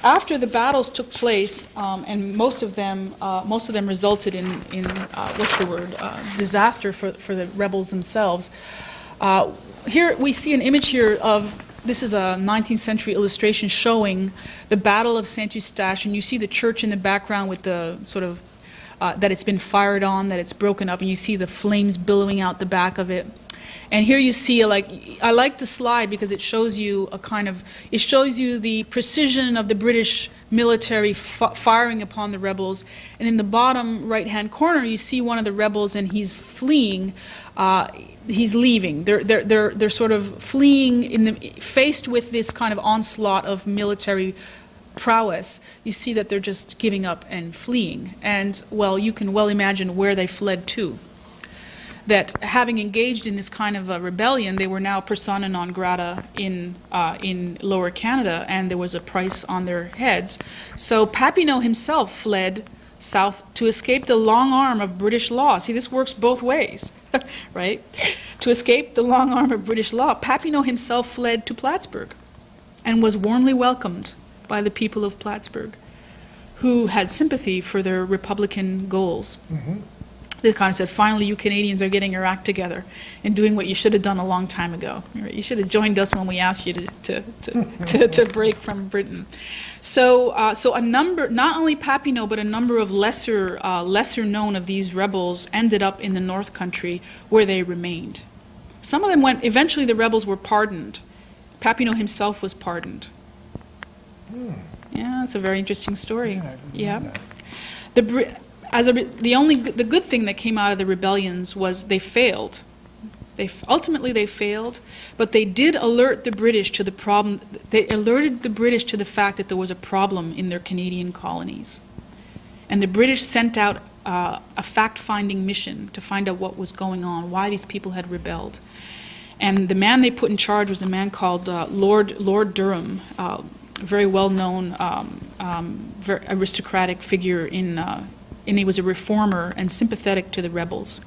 after the battles took place, and most of them resulted in disaster for the rebels themselves. Here we see an image here of, this is a 19th century illustration showing the Battle of Saint-Eustache, and you see the church in the background with the sort of that it's been fired on, that it's broken up, and you see the flames billowing out the back of it. And here you see, I like the slide because it shows you the precision of the British military firing upon the rebels. And in the bottom right-hand corner, you see one of the rebels, and he's fleeing. He's leaving. They're sort of fleeing faced with this kind of onslaught of military prowess. You see that they're just giving up and fleeing. And well, you can well imagine where they fled to. that having engaged in this kind of a rebellion, they were now persona non grata in Lower Canada, and there was a price on their heads. So Papineau himself fled south to escape the long arm of British law. See, this works both ways, right? To escape the long arm of British law, Papineau himself fled to Plattsburgh and was warmly welcomed by the people of Plattsburgh, who had sympathy for their Republican goals. They kind of said, finally, you Canadians are getting your act together and doing what you should have done a long time ago. You should have joined us when we asked you to break from Britain. So a number, not only Papineau, but a number of lesser known of these rebels ended up in the North Country, where they remained. Some of them went, eventually the rebels were pardoned. Papineau himself was pardoned. Yeah, it's a very interesting story. Yeah. The good thing that came out of the rebellions was they failed. Ultimately they failed, but they did alert the British to the problem. They alerted the British to the fact that there was a problem in their Canadian colonies. And the British sent out a fact-finding mission to find out what was going on, why these people had rebelled. And the man they put in charge was a man called Lord Durham, a very well-known, very aristocratic figure and he was a reformer and sympathetic to the rebels.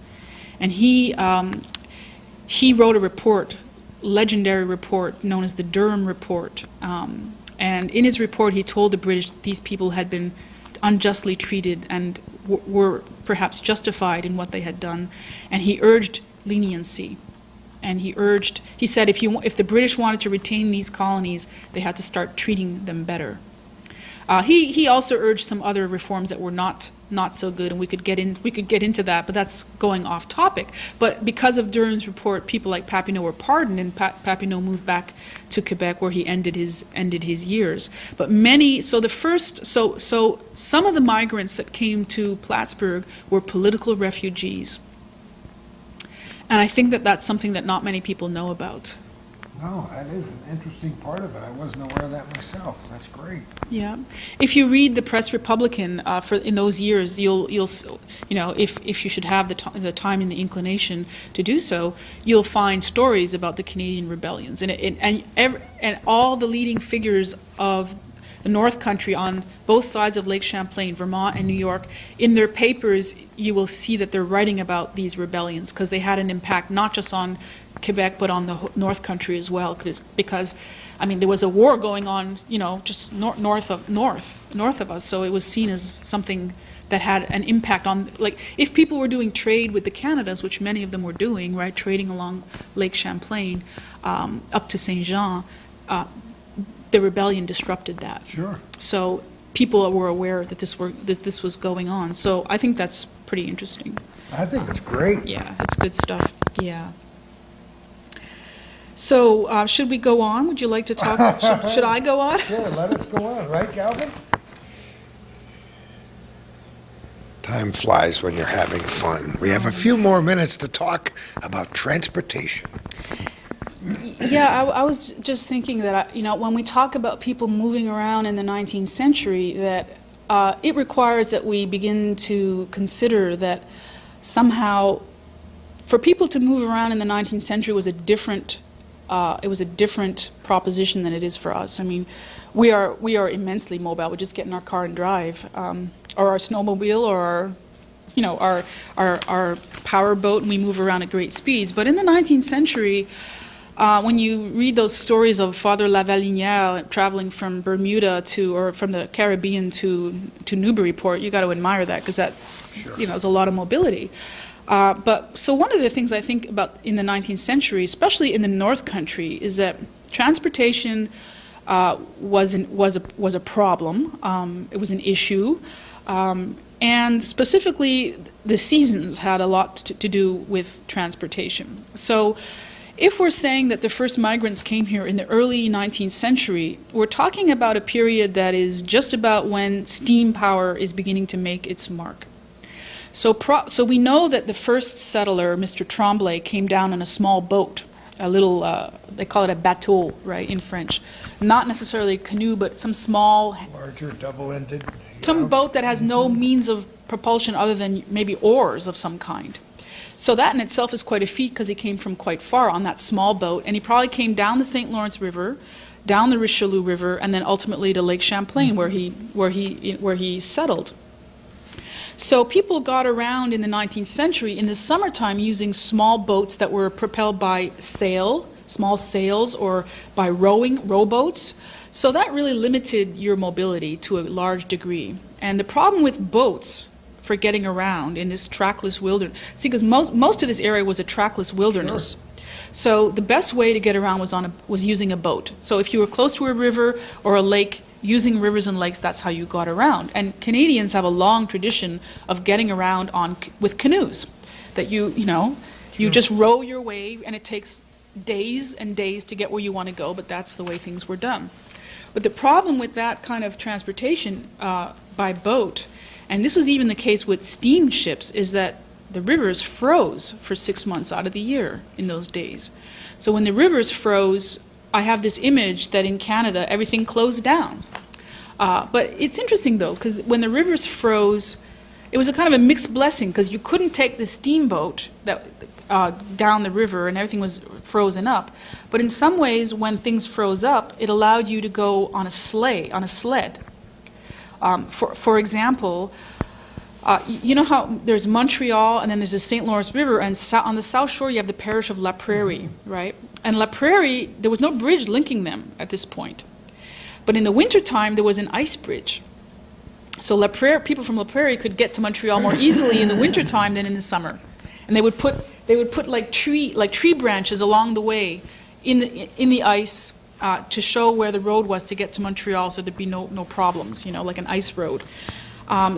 And he wrote a report, legendary report, known as the Durham Report. And in his report, he told the British that these people had been unjustly treated and were perhaps justified in what they had done. And he urged leniency. And he said if the British wanted to retain these colonies, they had to start treating them better. He also urged some other reforms that were not so good, and we could get into that, but that's going off topic. But because of Durham's report, people like Papineau were pardoned, and Papineau moved back to Quebec, where he ended his years. But so some of the migrants that came to Plattsburgh were political refugees, and I think that that's something that not many people know about. No, that is an interesting part of it. I wasn't aware of that myself. That's great. Yeah, if you read the Press Republican in those years, you'll if you should have the time and the inclination to do so, you'll find stories about the Canadian rebellions and all the leading figures of the North Country on both sides of Lake Champlain, Vermont and New York. In their papers, you will see that they're writing about these rebellions because they had an impact not just on Quebec, but on the North Country as well, because I mean, there was a war going on, just north of us, so it was seen as something that had an impact on, like, if people were doing trade with the Canadas, which many of them were doing, right, trading along Lake Champlain up to Saint Jean, the rebellion disrupted that. Sure. So people were aware that this was going on. So I think that's pretty interesting. I think it's great. Yeah, it's good stuff. Yeah. So should we go on? Would you like to talk? Should I go on? Sure, let us go on. Right, Galvin? Time flies when you're having fun. We have a few more minutes to talk about transportation. Yeah, I was just thinking that, when we talk about people moving around in the 19th century, that it requires that we begin to consider that somehow for people to move around in the 19th century was a different proposition than it is for us. I mean, we are immensely mobile. We just get in our car and drive, or our snowmobile, or our power boat, and we move around at great speeds. But in the 19th century, when you read those stories of Father Lavalinière traveling from Bermuda or from the Caribbean to Newburyport, you got to admire that, because that, sure, is a lot of mobility. But so one of the things I think about in the 19th century, especially in the North Country, is that transportation was a problem. It was an issue, and specifically the seasons had a lot to do with transportation. So if we're saying that the first migrants came here in the early 19th century, we're talking about a period that is just about when steam power is beginning to make its mark. So we know that the first settler, Mr. Tremblay, came down in a small boat, a little, they call it a bateau, right, in French. Not necessarily a canoe, but some small... larger, double-ended... Some boat that has no means of propulsion other than maybe oars of some kind. So that in itself is quite a feat because he came from quite far on that small boat, and he probably came down the St. Lawrence River, down the Richelieu River, and then ultimately to Lake Champlain, where he settled. So people got around in the 19th century in the summertime using small boats that were propelled by small sails, or by rowboats. So that really limited your mobility to a large degree. And the problem with boats for getting around in this trackless wilderness, see, because most of this area was a trackless wilderness. Sure. So the best way to get around was using a boat. So if you were close to a river or a lake, using rivers and lakes, that's how you got around. And Canadians have a long tradition of getting around with canoes. That you just row your way, and it takes days and days to get where you want to go, but that's the way things were done. But the problem with that kind of transportation by boat, and this was even the case with steamships, is that the rivers froze for 6 months out of the year in those days. So when the rivers froze, I have this image that in Canada everything closed down. But it's interesting though, because when the rivers froze, it was a kind of a mixed blessing, because you couldn't take the steamboat that down the river and everything was frozen up. But in some ways, when things froze up, it allowed you to go on a sled. For example, you know how there's Montreal and then there's the St. Lawrence River, and on the south shore you have the parish of La Prairie, right? And La Prairie, there was no bridge linking them at this point. But in the wintertime, there was an ice bridge. So people from La Prairie could get to Montreal more easily in the wintertime than in the summer. And they would put like tree branches along the way in the ice to show where the road was to get to Montreal, so there'd be no problems, like an ice road.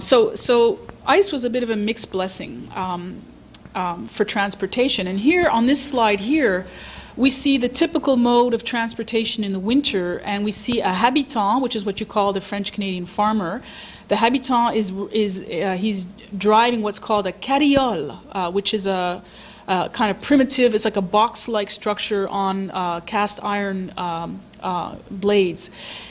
So ice was a bit of a mixed blessing for transportation. And here on this slide here, we see the typical mode of transportation in the winter, and we see a habitant, which is what you call the French-Canadian farmer. The habitant he's driving what's called a carriole, which is a kind of primitive, it's like a box-like structure on cast iron blades.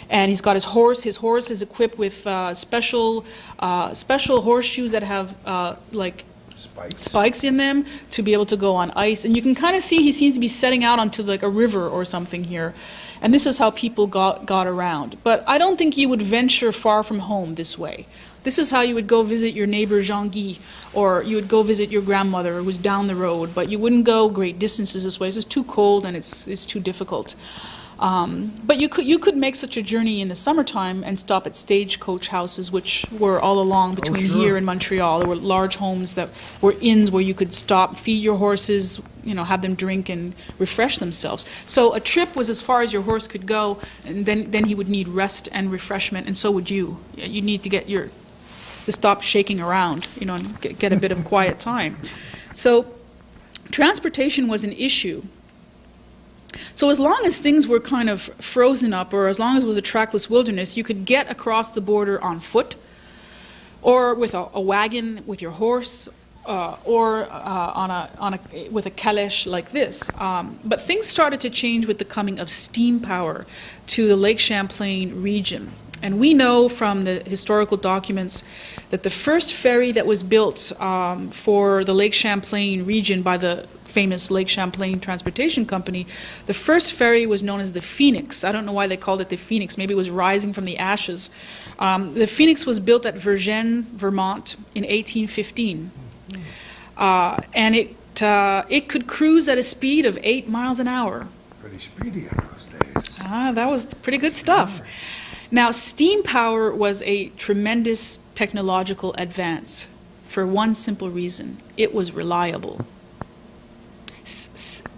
And he's got his horse. His horse is equipped with special horseshoes that have spikes in them to be able to go on ice. And you can kind of see he seems to be setting out onto like a river or something here. And this is how people got around. But I don't think you would venture far from home this way. This is how you would go visit your neighbor Jean-Guy, or you would go visit your grandmother who was down the road, but you wouldn't go great distances this way. It's just too cold and it's too difficult. But you could make such a journey in the summertime and stop at stagecoach houses, which were all along between here and Montreal. There were large homes that were inns where you could stop, feed your horses, have them drink and refresh themselves. So a trip was as far as your horse could go, and then he would need rest and refreshment, and so would you. You need to stop shaking around, and get a bit of quiet time. So transportation was an issue. So as long as things were kind of frozen up, or as long as it was a trackless wilderness, you could get across the border on foot, or with a wagon with your horse, or with a calèche like this. But things started to change with the coming of steam power to the Lake Champlain region. And we know from the historical documents that the first ferry that was built for the Lake Champlain region by the famous Lake Champlain Transportation Company, the first ferry was known as the Phoenix. I don't know why they called it the Phoenix. Maybe it was rising from the ashes. The Phoenix was built at Vergennes, Vermont in 1815. And it could cruise at a speed of 8 miles an hour. Pretty speedy in those days. That was pretty good stuff. Now, steam power was a tremendous technological advance for one simple reason. It was reliable.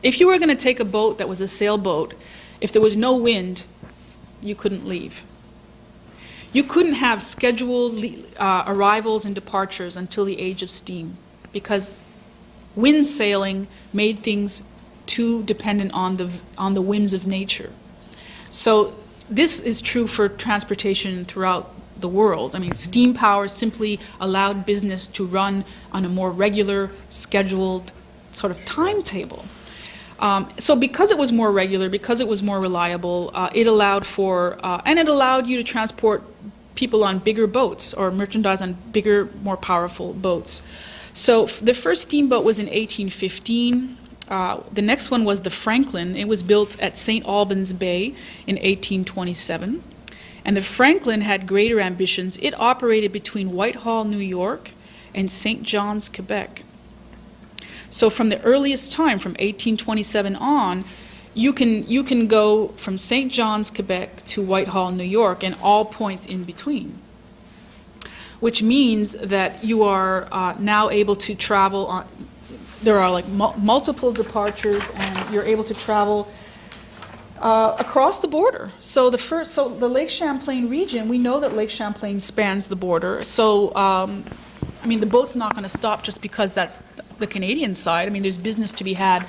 If you were going to take a boat that was a sailboat, if there was no wind, you couldn't leave. You couldn't have scheduled arrivals and departures until the age of steam, because wind sailing made things too dependent on the whims of nature. So this is true for transportation throughout the world. I mean, steam power simply allowed business to run on a more regular, scheduled sort of timetable. So because it was more regular, because it was more reliable, it allowed you to transport people on bigger boats or merchandise on bigger, more powerful boats. So the first steamboat was in 1815. The next one was the Franklin. It was built at St. Albans Bay in 1827. And the Franklin had greater ambitions. It operated between Whitehall, New York, and St. John's, Quebec. So from the earliest time, from 1827 on, you can go from St. John's, Quebec to Whitehall, New York, and all points in between, which means that you are now able to travel on. There are like multiple departures, and you're able to travel across the border. So the Lake Champlain region, we know that Lake Champlain spans the border. So the boat's not going to stop just because that's the Canadian side. I mean, there's business to be had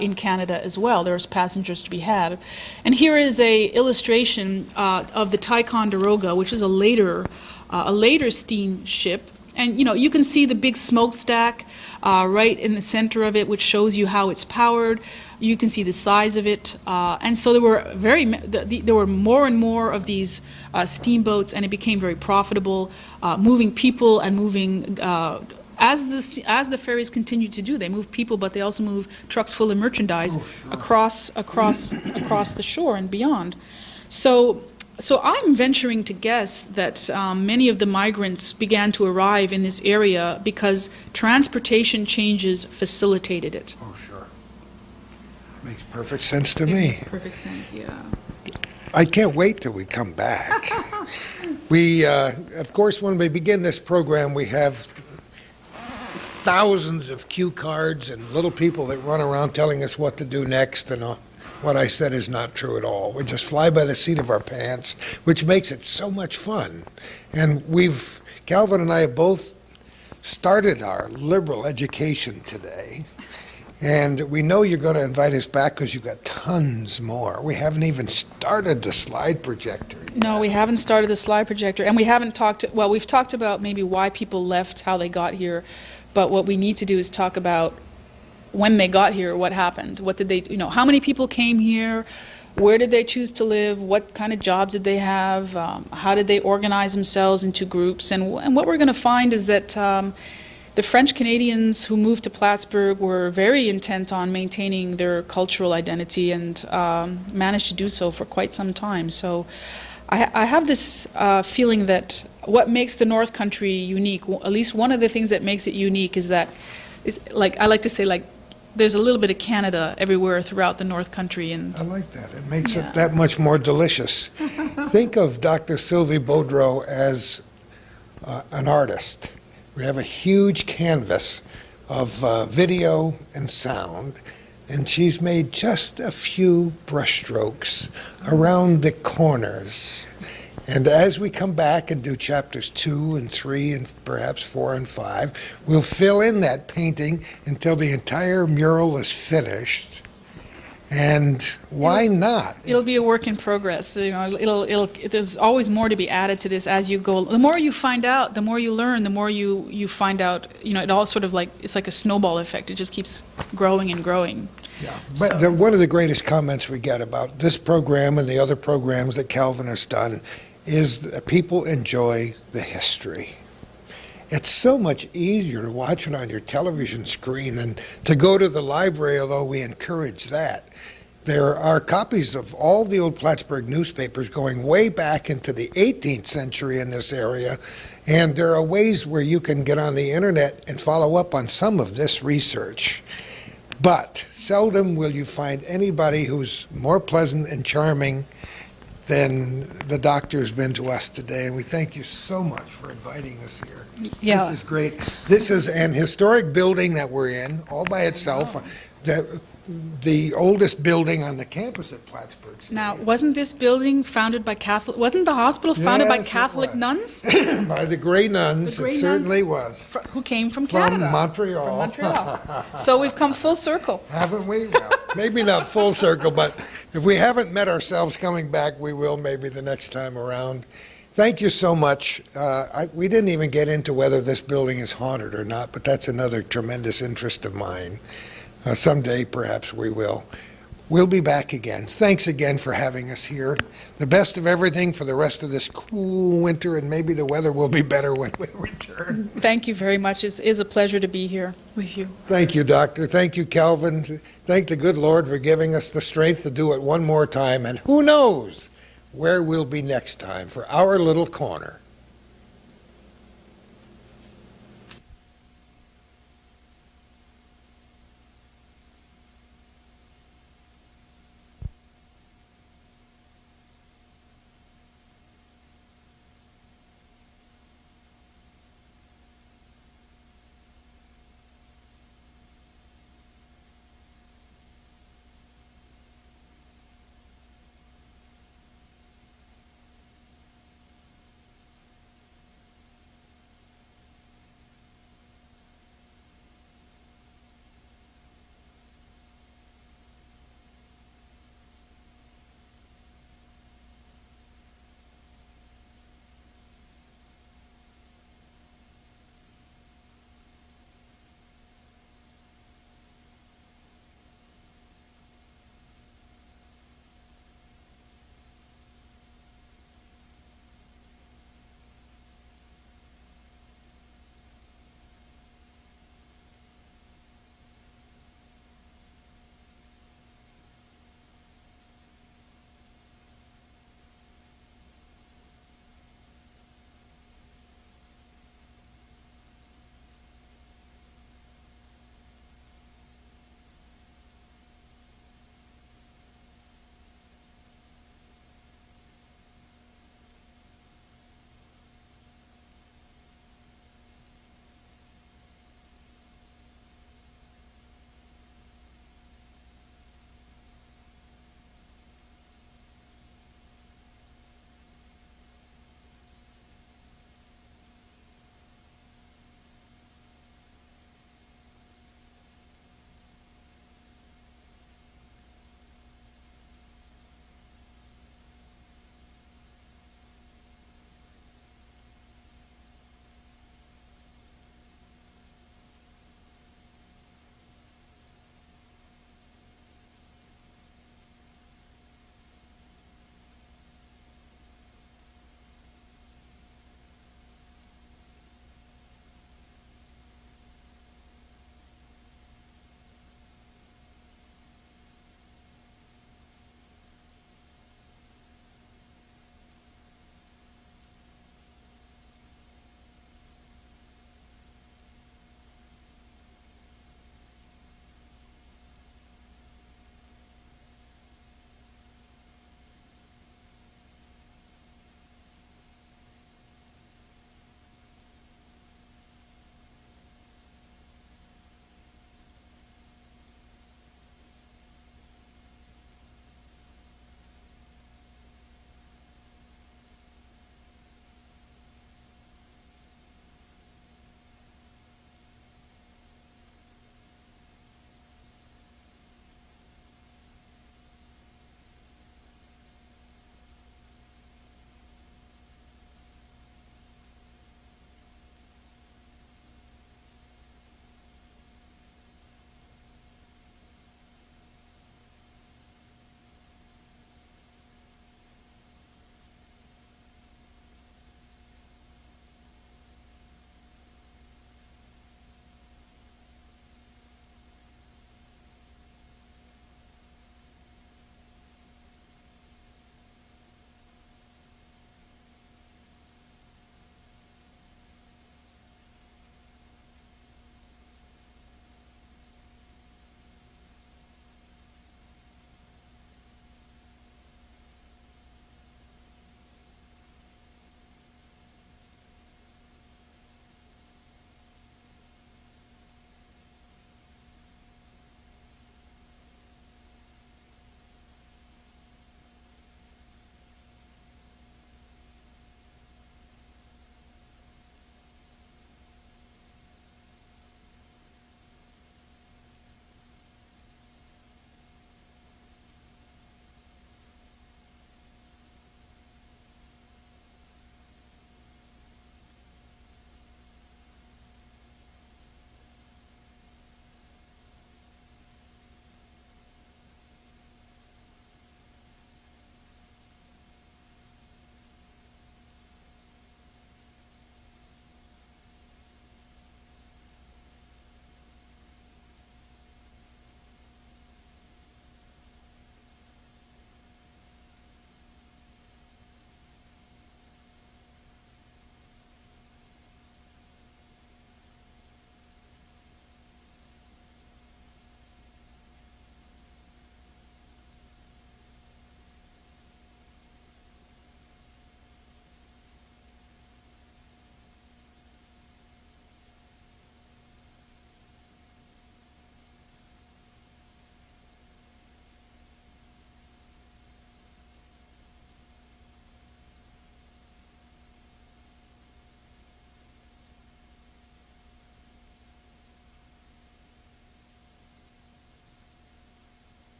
in Canada as well. There's passengers to be had. And here is a illustration of the Ticonderoga, which is a later steamship. And you can see the big smokestack right in the center of it, which shows you how it's powered. You can see the size of it, and so there were more and more of these steamboats, and it became very profitable, moving people and moving. As the ferries continue to do, they move people, but they also move trucks full of merchandise across the shore and beyond. So I'm venturing to guess that many of the migrants began to arrive in this area because transportation changes facilitated it. Oh, sure. Makes perfect sense to me. Makes perfect sense, yeah. I can't wait till we come back. We, of course, when we begin this program, we have thousands of cue cards and little people that run around telling us what to do next, and what I said is not true at all. We just fly by the seat of our pants, which makes it so much fun. And Calvin and I have both started our liberal education today. And we know you're going to invite us back because you've got tons more. We haven't even started the slide projector yet. No, we haven't started the slide projector. And we haven't we've talked about maybe why people left, how they got here. But what we need to do is talk about when they got here, what happened, what did they, how many people came here, where did they choose to live, what kind of jobs did they have, how did they organize themselves into groups, and what we're going to find is that the French Canadians who moved to Plattsburgh were very intent on maintaining their cultural identity and managed to do so for quite some time. So I have this feeling that what makes the North Country unique, at least one of the things that makes it unique, is that, I like to say, there's a little bit of Canada everywhere throughout the North Country. And I like that. It makes it that much more delicious. Think of Dr. Sylvie Beaudreau as an artist. We have a huge canvas of video and sound, and she's made just a few brushstrokes around the corners. And as we come back and do chapters 2 and 3 and perhaps 4 and 5, we'll fill in that painting until the entire mural is finished. And why not? It'll be a work in progress. There's always more to be added to this as you go. The more you find out, the more you learn, the more you find out. It all sort of it's like a snowball effect. It just keeps growing and growing. Yeah. But one of the greatest comments we get about this program and the other programs that Calvin has done is that people enjoy the history. It's so much easier to watch it on your television screen than to go to the library, although we encourage that. There are copies of all the old Plattsburgh newspapers going way back into the 18th century in this area, and there are ways where you can get on the internet and follow up on some of this research. But seldom will you find anybody who's more pleasant and charming than the doctor's been to us today, and we thank you so much for inviting us here. Yeah. This is great. This is an historic building that we're in, all by itself. The oldest building on the campus at Plattsburgh State. Now, wasn't this building founded by Catholic? Wasn't the hospital founded by Yes, it Catholic was. nuns? By the Grey Nuns, The Grey it Nuns? certainly was. Who came from Canada? From Montreal. From Montreal. So we've come full circle. Haven't we? Well, maybe not full circle, but if we haven't met ourselves coming back, we will maybe the next time around. Thank you so much. We didn't even get into whether this building is haunted or not, but that's another tremendous interest of mine. Someday, perhaps we will. We'll be back again. Thanks again for having us here. The best of everything for the rest of this cool winter, and maybe the weather will be better when we return. Thank you very much. It is a pleasure to be here with you. Thank you, Doctor. Thank you, Calvin. Thank the good Lord for giving us the strength to do it one more time. And who knows where we'll be next time for our little corner.